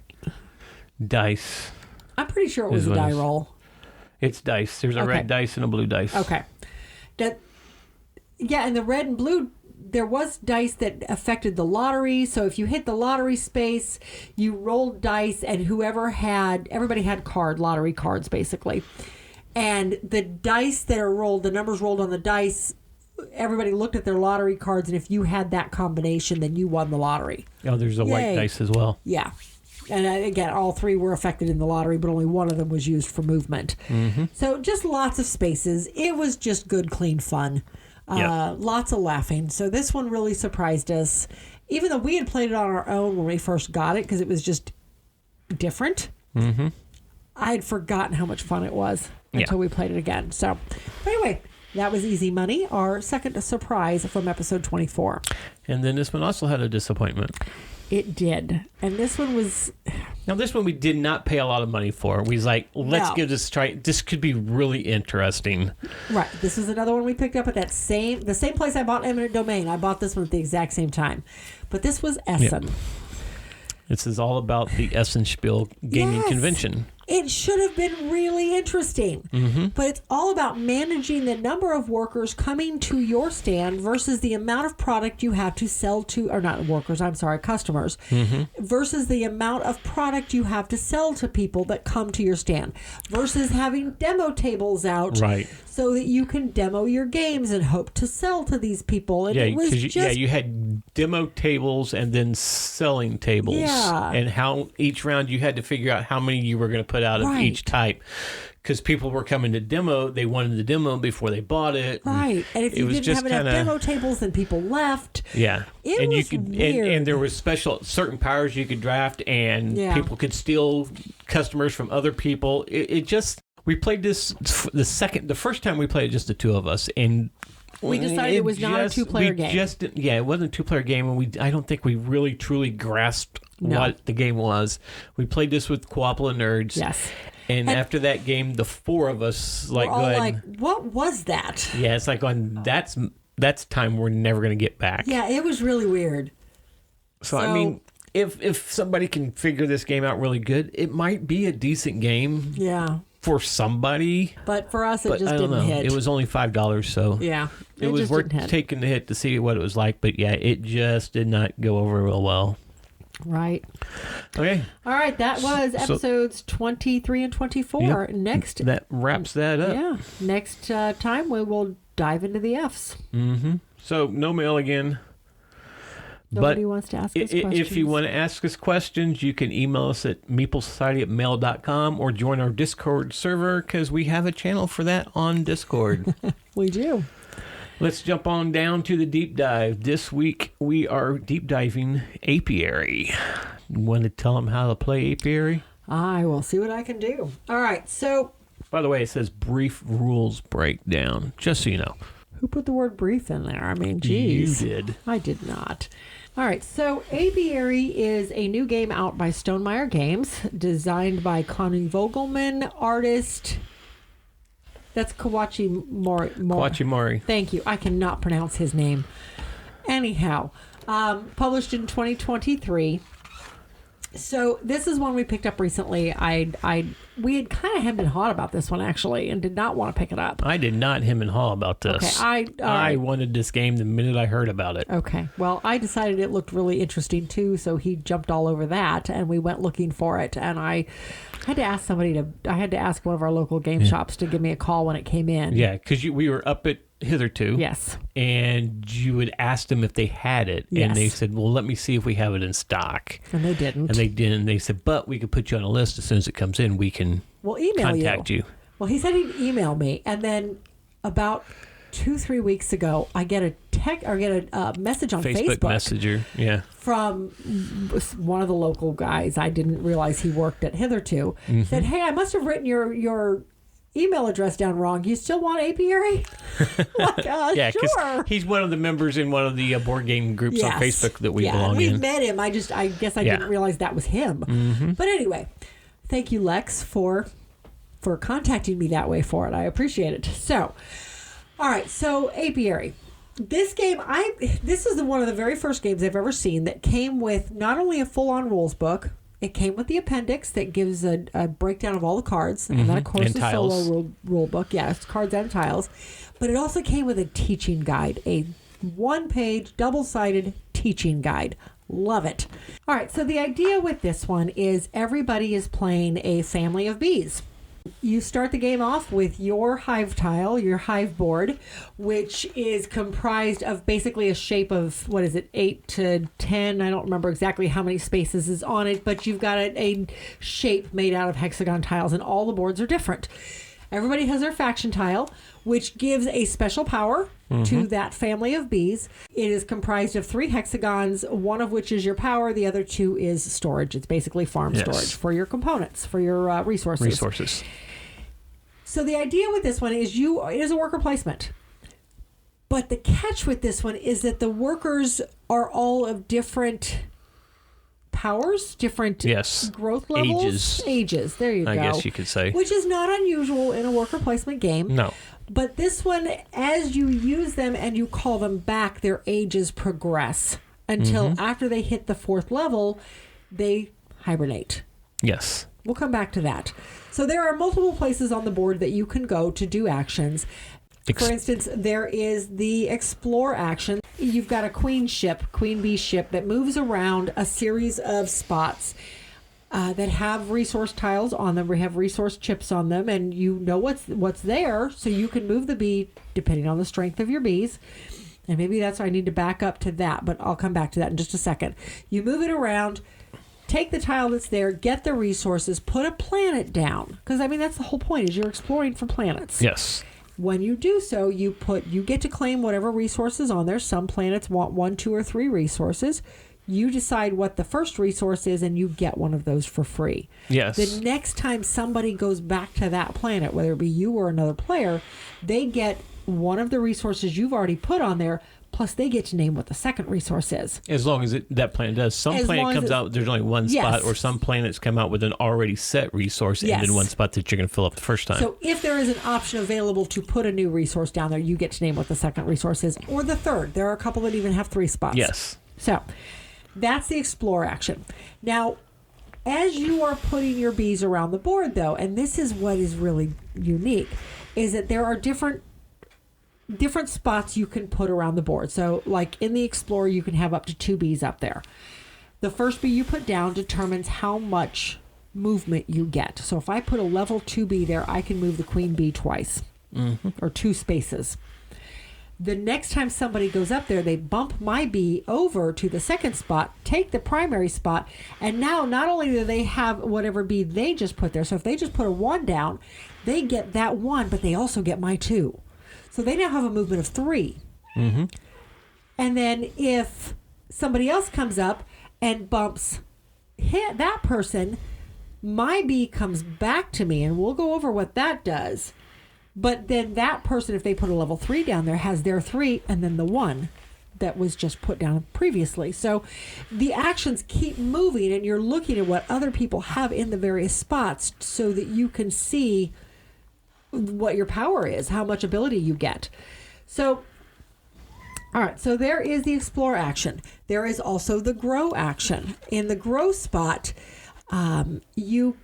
dice. I'm pretty sure it was a die roll. It's dice. There's a red dice and a blue dice. Okay. And the red and blue, there was dice that affected the lottery. So if you hit the lottery space, you rolled dice, and everybody had lottery cards, basically. And the dice that are rolled, the numbers rolled on the dice, everybody looked at their lottery cards, and if you had that combination, then you won the lottery. Oh, there's a white dice as well. Yeah. And again, all three were affected in the lottery, but only one of them was used for movement. Mm-hmm. So just lots of spaces. It was just good, clean fun. Lots of laughing. So this one really surprised us. Even though we had played it on our own when we first got it, because it was just different. Mm-hmm. I had forgotten how much fun it was until we played it again. So anyway, that was Easy Money, our second surprise from episode 24. And then this one also had a disappointment. It did. And this one was... Now, this one we did not pay a lot of money for. We was like, let's give this a try. This could be really interesting. Right. This is another one we picked up at the same place I bought Eminent Domain. I bought this one at the exact same time. But this was Essen. Yep. This is all about the Essen Spiel Gaming Convention. It should have been really interesting. Mm-hmm. But it's all about managing the number of workers coming to your stand versus the amount of product you have to sell to, or not workers, I'm sorry, customers, versus the amount of product you have to sell to people that come to your stand, versus having demo tables out so that you can demo your games and hope to sell to these people. And you had demo tables and then selling tables. Yeah. And how each round you had to figure out how many you were going to put out of each type, because people were coming to demo. They wanted the demo before they bought it. Right. And if you didn't have enough demo tables, then people left. Yeah. And there was certain powers you could draft, and people could steal customers from other people. We played this the first time we played it, just the two of us, and we decided it was not a two-player game. It wasn't a two-player game, and I don't think we really truly grasped what the game was. We played this with Co-ople of Nerds. Yes. And after that game, the four of us what was that? Yeah, it's like that's time we're never going to get back. Yeah, it was really weird. So I mean, if somebody can figure this game out really good, it might be a decent game. Yeah. For somebody, but for us, it just didn't hit. It was only $5, so it was worth taking the hit to see what it was like. But it just did not go over real well. Right. Okay. All right. That was episodes 23 and 24. Yep. Next, that wraps that up. Yeah. Next time we will dive into the Fs. Mm-hmm. So no mail again. Nobody wants to ask us questions. If you want to ask us questions, you can email us at meeplesociety@mail.com or join our Discord server, because we have a channel for that on Discord. We do. Let's jump on down to the deep dive. This week, we are deep diving Apiary. You want to tell them how to play Apiary? I will see what I can do. All right, so... By the way, it says brief rules breakdown, just so you know. Who put the word brief in there? I mean, geez. You did. I did not. All right, so Apiary is a new game out by Stonemaier Games, designed by Connie Vogelman, artist... That's Kawachi Mori. Kawachi Mori. Thank you. I cannot pronounce his name. Anyhow, published in 2023. So this is one we picked up recently. We had kind of hemmed and hawed about this one, actually, and did not want to pick it up. I did not hem and haw about this. Okay, I wanted this game the minute I heard about it. Okay. Well, I decided it looked really interesting, too, so he jumped all over that, and we went looking for it. And I had to ask one of our local game shops to give me a call when it came in. Yeah, because we were up at Hitherto. Yes. And you had asked them if they had it. Yes. And they said, well, let me see if we have it in stock. And they didn't. And they didn't. They said, but we could put you on a list as soon as it comes in. We can contact you. Well, he said he'd email me. And then about 2-3 weeks ago, I get a message on Facebook. Messenger, yeah. From one of the local guys. I didn't realize he worked at Hitherto. Said, hey, I must have written your email address down wrong. You still want Apiary? Like, yeah, sure. He's one of the members in one of the board game groups on Facebook that we belong in. We met him. I guess I didn't realize that was him. But anyway, thank you, Lex, for contacting me that way for it. I appreciate it. So, all right. So Apiary. This game, this is one of the very first games I've ever seen that came with not only a full-on rules book. It came with the appendix that gives a breakdown of all the cards. And then, of course, the solo rule book. Yes, cards and tiles. But it also came with a teaching guide, a one-page, double-sided teaching guide. Love it. All right, so the idea with this one is everybody is playing a family of bees. You start the game off with your hive tile, your hive board, which is comprised of basically a shape of, 8 to 10? I don't remember exactly how many spaces is on it, but you've got a shape made out of hexagon tiles, and all the boards are different. Everybody has their faction tile, which gives a special power to that family of bees. It is comprised of 3 hexagons, one of which is your power, the other 2 is storage. It's basically farm storage for your components, for your resources. So the idea with this one is it is a worker placement. But the catch with this one is that the workers are all of different powers, different growth levels. Ages. There you go. I guess you could say. Which is not unusual in a worker placement game. No. But this one, as you use them and you call them back, their ages progress until after they hit the 4th level, they hibernate. Yes. We'll come back to that. So there are multiple places on the board that you can go to do actions. For instance, there is the explore action. You've got a queen bee ship that moves around a series of spots that have resource tiles on them, or have resource chips on them, and you know what's there, so you can move the bee depending on the strength of your bees. And maybe I need to back up to that, but I'll come back to that in just a second. You move it around, take the tile that's there, get the resources, put a planet down. Because, that's the whole point, is you're exploring for planets. Yes. When you do so, you get to claim whatever resources on there. Some planets want 1, 2, or 3 resources. You decide what the first resource is, and you get one of those for free. Yes. The next time somebody goes back to that planet, whether it be you or another player, they get one of the resources you've already put on there, plus they get to name what the second resource is. As long as that planet does. Some planet comes out, there's only one spot, or some planets come out with an already set resource and in one spot that you're going to fill up the first time. So if there is an option available to put a new resource down there, you get to name what the second resource is, or the third. There are a couple that even have 3 spots. Yes. So that's the explore action. Now, as you are putting your bees around the board, though, and this is what is really unique, is that there are different spots you can put around the board. So, like in the Explorer, you can have up to 2 bees up there. The first bee you put down determines how much movement you get. So if I put a level 2 bee there, I can move the queen bee twice, or 2 spaces. The next time somebody goes up there, they bump my bee over to the second spot, take the primary spot, and now not only do they have whatever bee they just put there, so if they just put a 1 down, they get that 1, but they also get my 2. So they now have a movement of 3. And then if somebody else comes up and bumps that person, my bee comes back to me, and we'll go over what that does. But then that person, if they put a level 3 down there, has their 3 and then the 1 that was just put down previously. So the actions keep moving, and you're looking at what other people have in the various spots so that you can see what your power is, how much ability you get. So All right, so there is the explore action. There is also the grow action. In the grow spot, you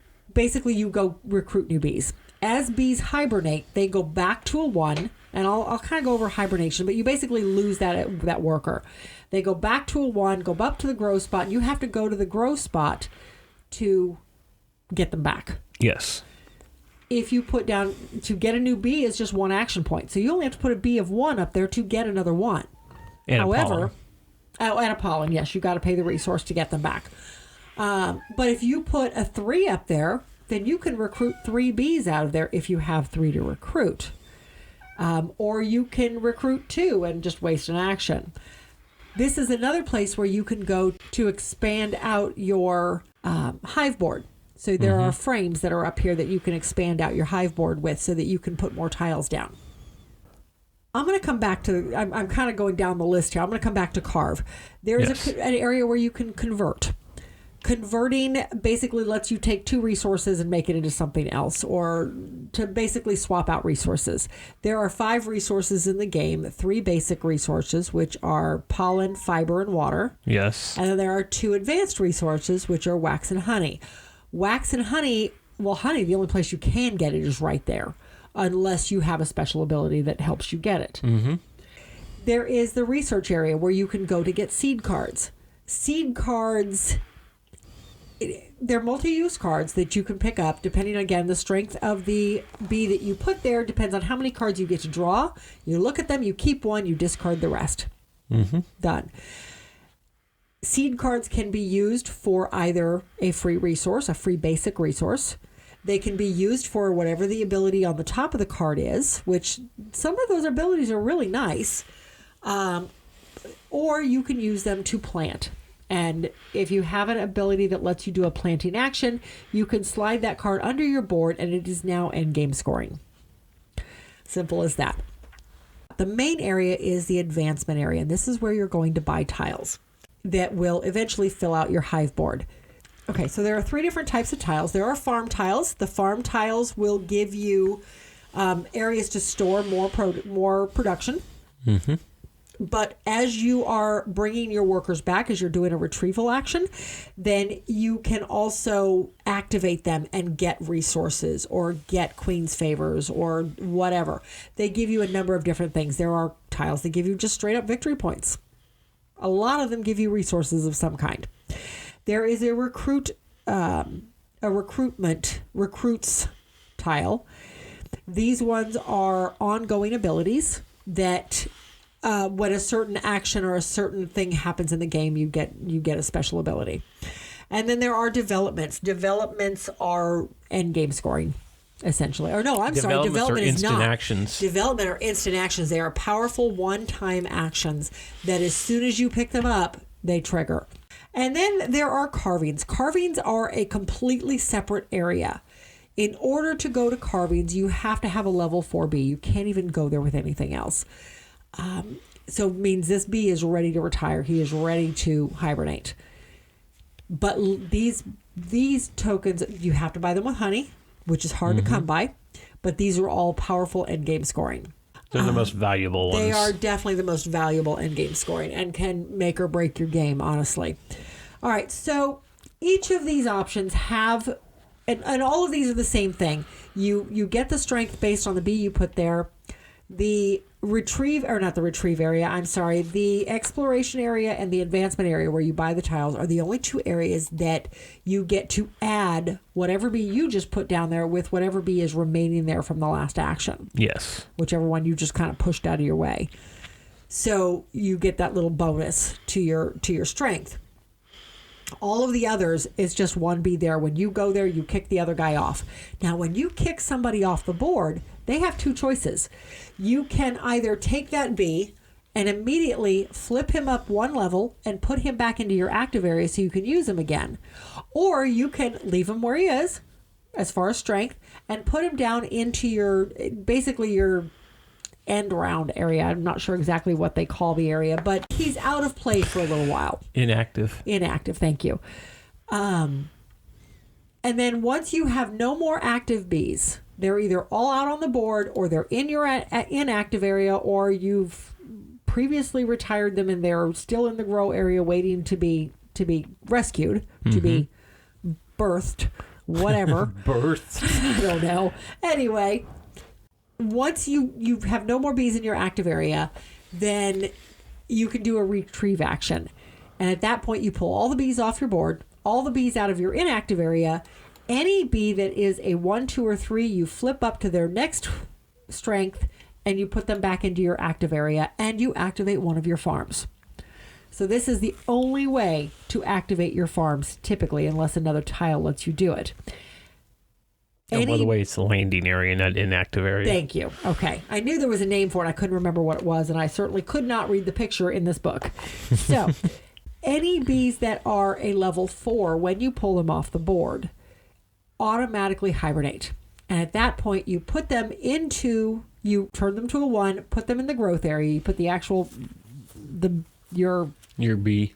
go recruit new bees. As bees hibernate, they go back to a 1, and I'll kind of go over hibernation, but you basically lose that worker. They go back to a 1, go up to the grow spot, and you have to go to the grow spot to get them back. Yes. If you put down, to get a new bee is just 1 action point. So you only have to put a bee of 1 up there to get another 1. And However, and a pollen, yes, you got to pay the resource to get them back. But if you put a 3 up there, then you can recruit 3 bees out of there if you have 3 to recruit. Or you can recruit 2 and just waste an action. This is another place where you can go to expand out your hive board. So there are frames that are up here that you can expand out your hive board with so that you can put more tiles down. I'm going to come back to, I'm kind of going down the list here. I'm going to come back to carve. There's an area where you can convert. Converting basically lets you take 2 resources and make it into something else, or to basically swap out resources. There are 5 resources in the game, 3 basic resources, which are pollen, fiber, and water. Yes. And then there are 2 advanced resources, which are wax and honey. Wax and honey, well, honey, the only place you can get it is right there, unless you have a special ability that helps you get it. Mm-hmm. There is the research area where you can go to get seed cards. Seed cards, they're multi-use cards that you can pick up depending, again, the strength of the bee that you put there depends on how many cards you get to draw. You look at them, you keep 1, you discard the rest. Mm-hmm. Done. Seed cards can be used for either a free resource, a free basic resource. They can be used for whatever the ability on the top of the card is, which some of those abilities are really nice. Or you can use them to plant. And if you have an ability that lets you do a planting action, you can slide that card under your board and it is now endgame scoring. Simple as that. The main area is the advancement area, and this is where you're going to buy tiles that will eventually fill out your hive board. Okay, so there are 3 different types of tiles. There are farm tiles. The farm tiles will give you areas to store more production. Mm-hmm. But as you are bringing your workers back, as you're doing a retrieval action, then you can also activate them and get resources or get queen's favors or whatever. They give you a number of different things. There are tiles that give you just straight up victory points. A lot of them give you resources of some kind. There is a recruits tile. These ones are ongoing abilities that when a certain action or a certain thing happens in the game, you get a special ability. And then there are developments. Developments are end game scoring, essentially. Or no, I'm sorry, development is not. Actions. Development are instant actions. They are powerful one-time actions that as soon as you pick them up, they trigger. And then there are carvings. Carvings are a completely separate area. In order to go to carvings, you have to have a level 4 bee. You can't even go there with anything else. So it means this bee is ready to retire. He is ready to hibernate. But these tokens, you have to buy them with honey, which is hard to come by. But these are all powerful endgame scoring. They're the most valuable ones. They are definitely the most valuable endgame scoring and can make or break your game, honestly. All right, so each of these options have, and all of these are the same thing. You get the strength based on the bee you put there. The the exploration area and the advancement area where you buy the tiles are the only 2 areas that you get to add whatever bee you just put down there with whatever bee is remaining there from the last action. Yes. Whichever one you just kind of pushed out of your way. So you get that little bonus to your strength. All of the others is just 1 bee there. When you go there, you kick the other guy off. Now, when you kick somebody off the board, they have 2 choices. You can either take that bee and immediately flip him up 1 level and put him back into your active area so you can use him again. Or you can leave him where he is, as far as strength, and put him down into your end round area. I'm not sure exactly what they call the area, but he's out of play for a little while. Inactive, thank you. And then once you have no more active bees, they're either all out on the board or they're in your inactive area, or you've previously retired them and they're still in the grow area waiting to be rescued, to be birthed, whatever. Birthed? I don't know. Anyway, once you have no more bees in your active area, then you can do a retrieve action. And at that point, you pull all the bees off your board, all the bees out of your inactive area. Any bee that is a 1, 2, or 3, you flip up to their next strength and you put them back into your active area and you activate one of your farms. So this is the only way to activate your farms, typically, unless another tile lets you do it. By the way, it's the landing area, not inactive area. Thank you. Okay. I knew there was a name for it. I couldn't remember what it was, and I certainly could not read the picture in this book. So, any bees that are a level 4, when you pull them off the board, automatically hibernate. And at that point, you put them into, you turn them to a 1, put them in the growth area, you put the actual, your bee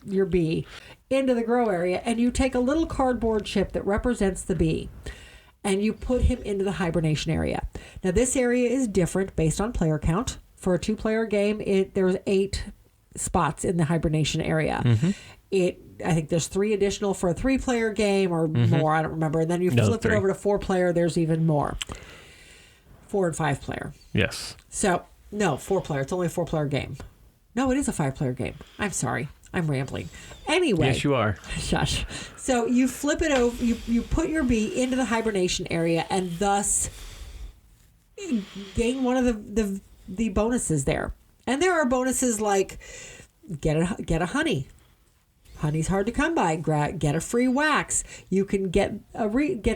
into the grow area, and you take a little cardboard chip that represents the bee, and you put him into the hibernation area. Now, this area is different based on player count. For a 2-player game, there's 8 spots in the hibernation area. I think there's 3 additional for a 3-player game or more. I don't remember. And then you flip it over to 4-player. There's even more. 4 and 5-player. Yes. So, no, 4-player. It's only a 4-player game. No, it is a 5-player game. I'm sorry. I'm rambling. Anyway. Yes, you are. Shush. So you flip it over, you put your bee into the hibernation area and thus gain one of the bonuses there. And there are bonuses like get a honey. Honey's hard to come by. Get a free wax. You can get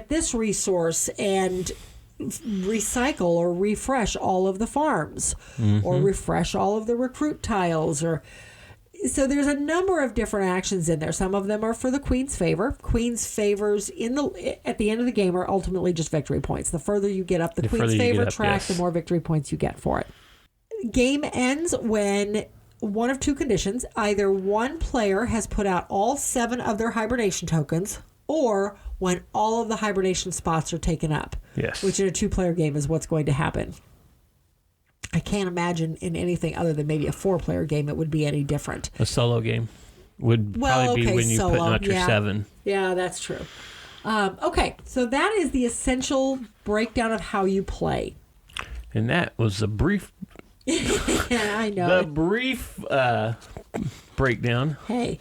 this resource and recycle or refresh all of the farms or refresh all of the recruit tiles so there's a number of different actions in there. Some of them are for the queen's favor. Queen's favors at the end of the game are ultimately just victory points. The further you get up the queen's favor track, the more victory points you get for it. Game ends when one of 2 conditions. Either one player has put out all 7 of their hibernation tokens, or when all of the hibernation spots are taken up. Yes. Which in a 2-player game is what's going to happen. I can't imagine in anything other than maybe a 4-player game it would be any different. A solo game would probably be when you put out your 7. Yeah, that's true. Okay, so that is the essential breakdown of how you play. And that was a brief... Yeah, I know. The brief breakdown. Hey.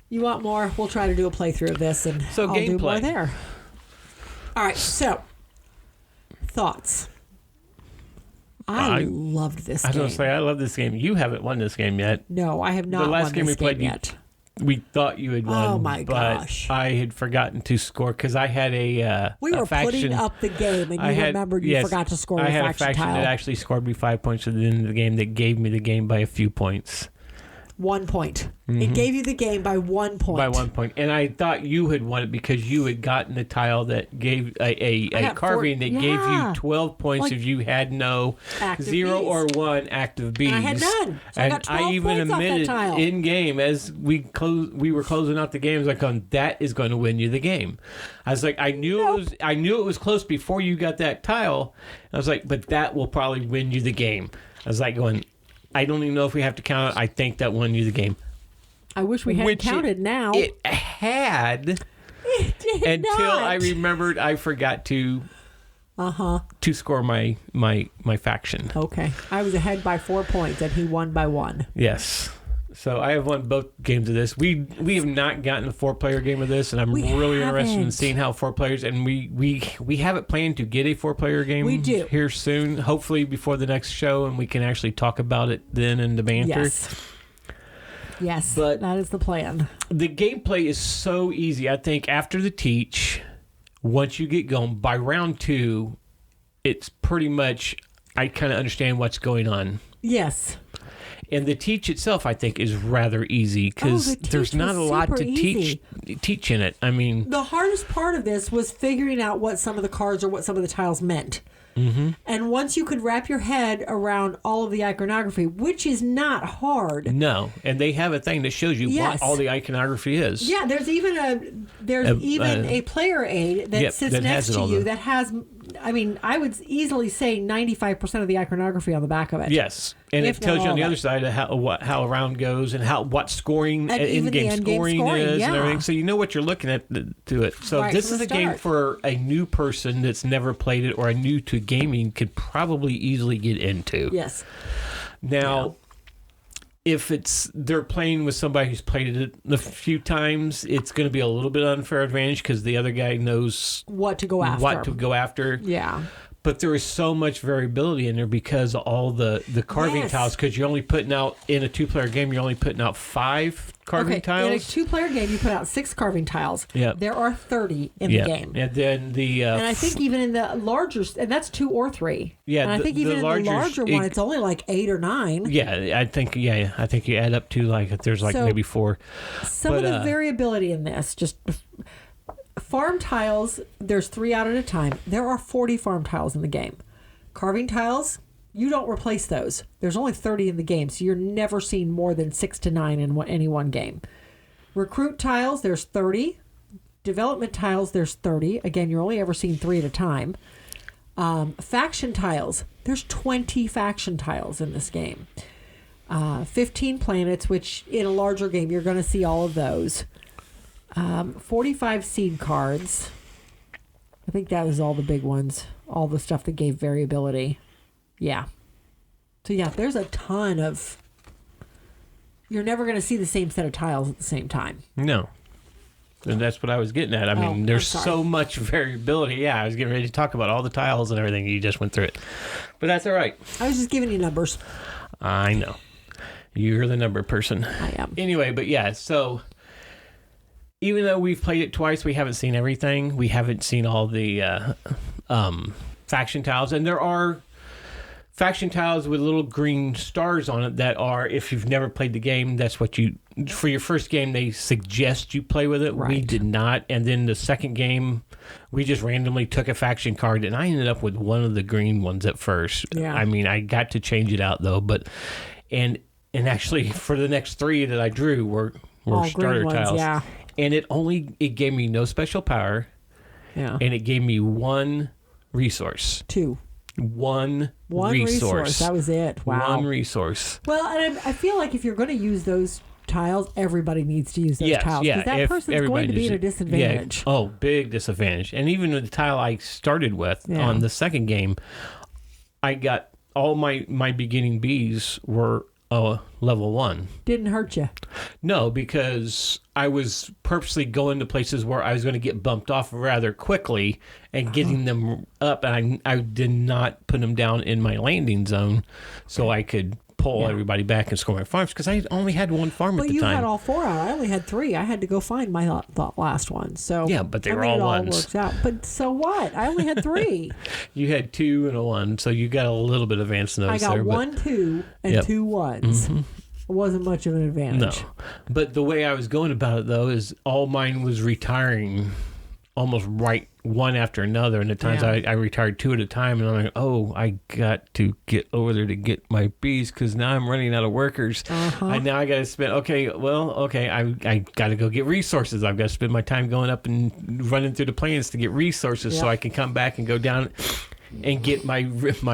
You want more? We'll try to do a playthrough of this and I'll do more there. All right, so thoughts. I loved this game. I was going to say, I love this game. You haven't won this game yet. No, I have not won this game yet. We thought you had won. Oh, my gosh. But I had forgotten to score because I had we were putting up the game, and you remembered you forgot to score your faction tile. I had a faction that actually scored me 5 points at the end of the game that gave me the game by a few points. 1 point. It gave you the game by 1 point. By 1 point. And I thought you had won it because you had gotten a tile that gave a carving that gave you 12 points if you had no 0 bees. or 1 active bees. And I had none. So and I got 12 I even points admitted off that tile. in game as we were closing out the games, like that is going to win you the game. I was like, I knew it was close before you got that tile. I was like, but that will probably win you the game. I was like going, I don't even know if we have to count it. I think that won you the game. I wish we had counted now. It had. It did until not. I remembered I forgot to score my faction. Okay. I was ahead by 4 points and he won by 1. Yes. So I have won both games of this. We have not gotten a 4-player game of this, and I'm really interested in seeing how 4 players. And we have it planned to get a 4-player game. We do here soon, hopefully before the next show, and we can actually talk about it then in the banter. Yes, but that is the plan. The gameplay is so easy. I think after the teach, once you get going by round 2, it's pretty much I kind of understand what's going on. Yes. And the teach itself, I think, is rather easy because there's not a lot to teach in it. I mean, the hardest part of this was figuring out what some of the cards or what some of the tiles meant. And once you could wrap your head around all of the iconography, which is not hard. No, and they have a thing that shows you what all the iconography is. Yeah, there's even a player aid that sits next to you that has I would easily say 95% of the iconography on the back of it. Yes, and it tells you on the other side how a round goes and what scoring, in-game scoring is and everything. So you know what you're looking at to it. So this is a game for a new person that's never played it or a new to gaming could probably easily get into. Yes. Now, if they're playing with somebody who's played it a few times, it's going to be a little bit unfair advantage because the other guy knows what to go after. Yeah. But there is so much variability in there because of all the carving tiles. Because you're only putting out, in a 2-player game, you're only putting out 5 carving tiles. In a 2-player game, you put out 6 carving tiles. Yeah. There are 30 in the game. And then and I think even in the larger, and that's 2 or 3. Yeah. And I think even in the larger one, it's only like 8 or 9. Yeah, I think you add up to there's maybe 4. Some of the variability in this, just farm tiles, there's 3 out at a time. There are 40 farm tiles in the game. Carving tiles, you don't replace those. There's only 30 in the game, so you're never seeing more than 6 to 9 in any one game. Recruit tiles, there's 30. Development tiles, there's 30. Again, you're only ever seeing 3 at a time. Faction tiles, there's 20 faction tiles in this game. 15 planets, which in a larger game, you're going to see all of those. 45 seed cards. I think that was all the big ones. All the stuff that gave variability. Yeah. So yeah, there's a ton of... You're never going to see the same set of tiles at the same time. No. And that's what I was getting at. I mean, there's so much variability. Yeah, I was getting ready to talk about all the tiles and everything. You just went through it. But that's all right. I was just giving you numbers. I know. You're the number person. I am. Anyway, but yeah, so... Even though we've played it twice, we haven't seen everything. We haven't seen all the faction tiles. And there are faction tiles with little green stars on it that are, if you've never played the game, that's what for your first game, they suggest you play with it. Right. We did not. And then the second game, we just randomly took a faction card, and I ended up with one of the green ones at first. Yeah. I mean, I got to change it out, though. And actually, for the next 3 that I drew were starter tiles. Yeah. And it gave me no special power. Yeah. And it gave me 1 resource. 2. One resource. That was it. Wow. 1 resource. Well, and I feel like if you're going to use those tiles, everybody needs to use those tiles. Because that person's going to be at a disadvantage. Yeah. Oh, big disadvantage. And even with the tile I started with on the second game, I got all my beginning bees were level 1. Didn't hurt you? No, because I was purposely going to places where I was going to get bumped off rather quickly and getting them up, and I did not put them down in my landing zone so I could pull everybody back and score my farms because I only had 1 farm at the time. But you had all 4 out. I only had 3. I had to go find my last one. So yeah, but they were all ones. All works out. But so what? I only had 3. You had 2 and a 1, so you got a little bit of advance notice. I got 1, 2, and 2 ones. Mm-hmm. It wasn't much of an advantage. No, but the way I was going about it though is all mine was retiring almost right one after another, and at times I retired 2 at a time, and I'm like, I got to get over there to get my bees because now I'm running out of workers, and now I got to spend. I got to go get resources. I've got to spend my time going up and running through the plains to get resources so I can come back and go down and get my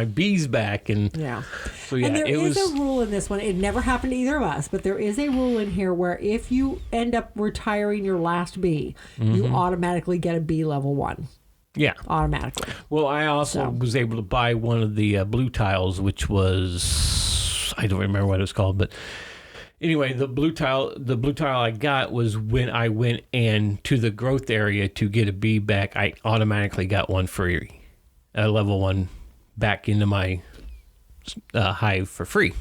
bees back. And so and there is a rule in this one. It never happened to either of us, but there is a rule in here where if you end up retiring your last bee, you automatically get a bee level 1. Yeah, automatically. Well, I also was able to buy one of the blue tiles, which was, I don't remember what it was called, but anyway, the blue tile I got was when I went and to the growth area to get a bee back, I automatically got one free. Level 1 back into my hive for free.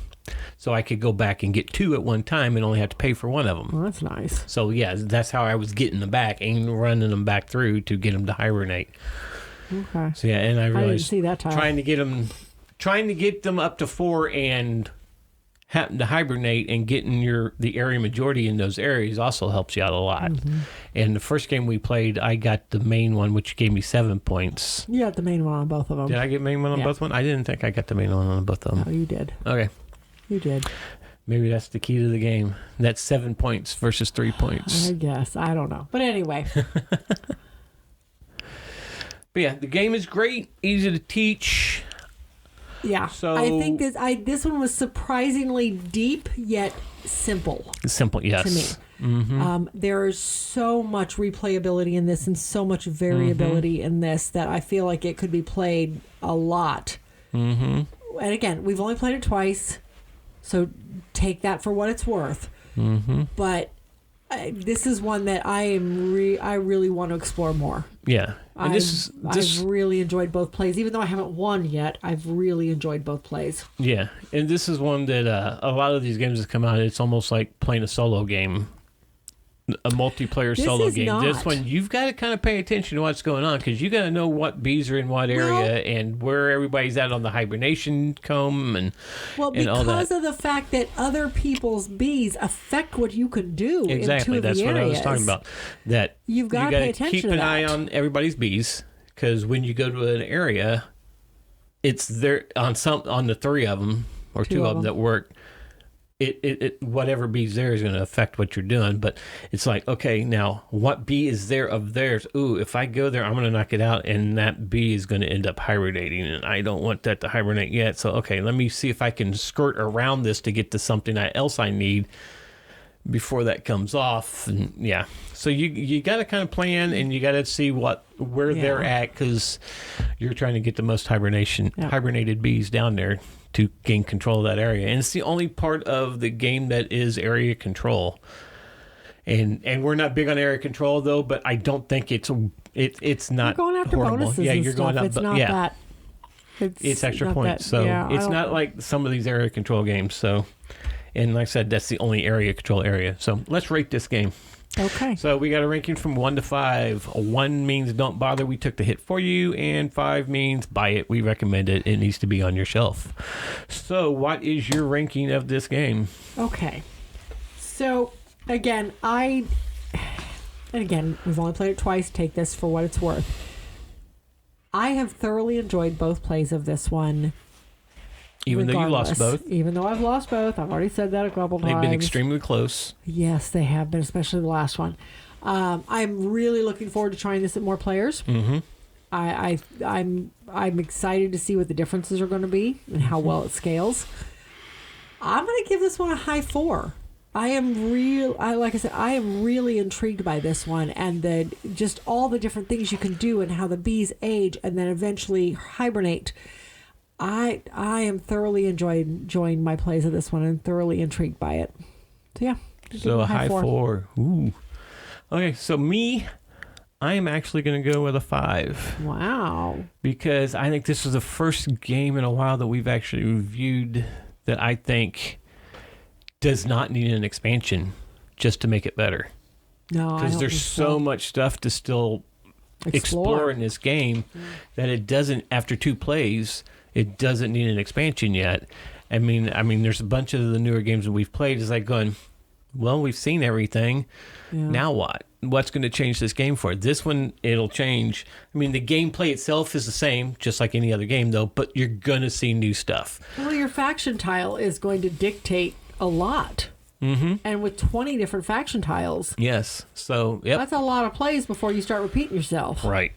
So I could go back and get 2 at one time and only have to pay for 1 of them. Well, that's nice. So yeah, that's how I was getting them back and running them back through to get them to hibernate. Okay. So yeah, and I realized didn't see that tile. trying to get them up to 4 and happen to hibernate and getting the area majority in those areas also helps you out a lot. Mm-hmm. And the first game we played, I got the main one, which gave me 7 points. You got the main one on both of them. Did I get main one on both of them? I didn't think I got the main one on both of them. No, you did. Okay. You did. Maybe that's the key to the game. That's 7 points versus 3 points. I guess. I don't know. But anyway. But But yeah, the game is great, easy to teach. Yeah. So I think this one was surprisingly deep yet simple. Simple, yes. To me. Mm-hmm. There's so much replayability in this and so much variability in this that I feel like it could be played a lot. Mm-hmm. And again, we've only played it twice, so take that for what it's worth. Mm-hmm. But this is one that I really want to explore more. Yeah. And I've really enjoyed both plays. Even though I haven't won yet, I've really enjoyed both plays. Yeah. And this is one that a lot of these games that come out, it's almost like playing a solo game. A multiplayer solo game. Not. This one, you've got to kind of pay attention to what's going on because you got to know what bees are in what area and where everybody's at on the hibernation comb and all that. Because of the fact that other people's bees affect what you can do. Exactly. In two That's of the what areas. I was talking about. That you've got to pay attention keep to an that. eye on everybody's bees because when you go to an area, it's there on the three of them or two of them that work. It whatever bee's there is going to affect what you're doing, but it's like, okay, now what bee is there of theirs? Ooh, if I go there, I'm going to knock it out, and that bee is going to end up hibernating, and I don't want that to hibernate yet. So, okay, let me see if I can skirt around this to get to something else I need before that comes off. And yeah, so you got to kind of plan, and you got to see where they're at because you're trying to get the most hibernated bees down there to gain control of that area. And it's the only part of the game that is area control. And we're not big on area control though, but I don't think it's not you're going after horrible. bonuses Yeah, and you're stuff. going It's not that. It's extra not points. That, so it's not like some of these area control games. So, and like I said, that's the only area control area. So let's rate this game. Okay. So we got a ranking from 1 to 5. 1 means don't bother, we took the hit for you, and 5 means buy it, we recommend it, it needs to be on your shelf. So what is your ranking of this game? Okay. So again, we've only played it twice, take this for what it's worth. I have thoroughly enjoyed both plays of this one. Even though you lost both? Even though I've lost both. I've already said that a couple times. They've been extremely close. Yes, they have been, especially the last one. I'm really looking forward to trying this at more players. Mm-hmm. I'm excited to see what the differences are going to be and how well it scales. I'm going to give this one a high 4. I am really intrigued by this one and just all the different things you can do and how the bees age and then eventually hibernate. I am thoroughly enjoying my plays of this one and thoroughly intrigued by it. So yeah. So a high 4. Ooh. Okay, so I am actually going to go with a 5. Wow. Because I think this is the first game in a while that we've actually reviewed that I think does not need an expansion just to make it better. No, because there's so much stuff to still explore in this game that it doesn't, after 2 plays, it doesn't need an expansion yet. I mean, there's a bunch of the newer games that we've played. It's like going, well, we've seen everything. Yeah. Now what? What's going to change this game for it? This one, it'll change. I mean, the gameplay itself is the same, just like any other game, though, but you're going to see new stuff. Well, your faction tile is going to dictate a lot. Mm-hmm. And with 20 different faction tiles. Yes. So, yep. That's a lot of plays before you start repeating yourself. Right.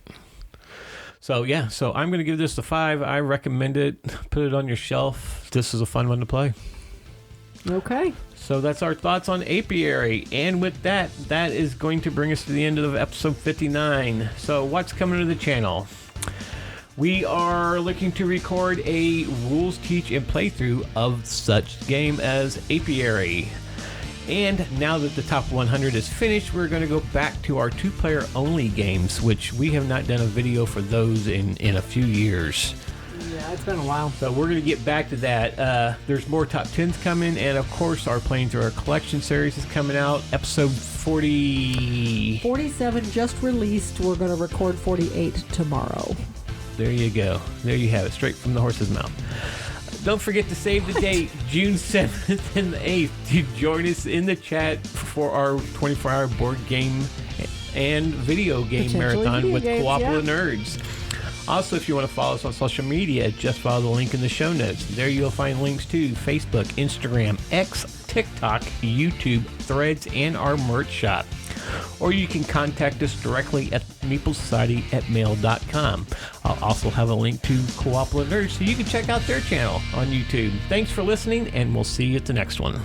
So, yeah. So, I'm going to give this a 5. I recommend it. Put it on your shelf. This is a fun one to play. Okay. So, that's our thoughts on Apiary. And with that, that is going to bring us to the end of episode 59. So, what's coming to the channel? We are looking to record a rules teach and playthrough of such game as Apiary. And now that the top 100 is finished, we're going to go back to our 2-player only games, which we have not done a video for those in a few years. Yeah, it's been a while. So we're going to get back to that. There's more top 10s coming, and of course our Playing Through Our Collection series is coming out. Episode 47 just released. We're going to record 48 tomorrow. There you go. There you have it, straight from the horse's mouth. Don't forget to save the date, June 7th and the 8th, to join us in the chat for our 24-hour board game and video game marathon with Co-ople of Nerds. Also, if you want to follow us on social media, just follow the link in the show notes. There you'll find links to Facebook, Instagram, X, TikTok, YouTube, Threads, and our merch shop. or you can contact us directly at maplesociety@mail.com. I'll also have a link to Co-ople of Nerds so you can check out their channel on YouTube. Thanks for listening, and we'll see you at the next one.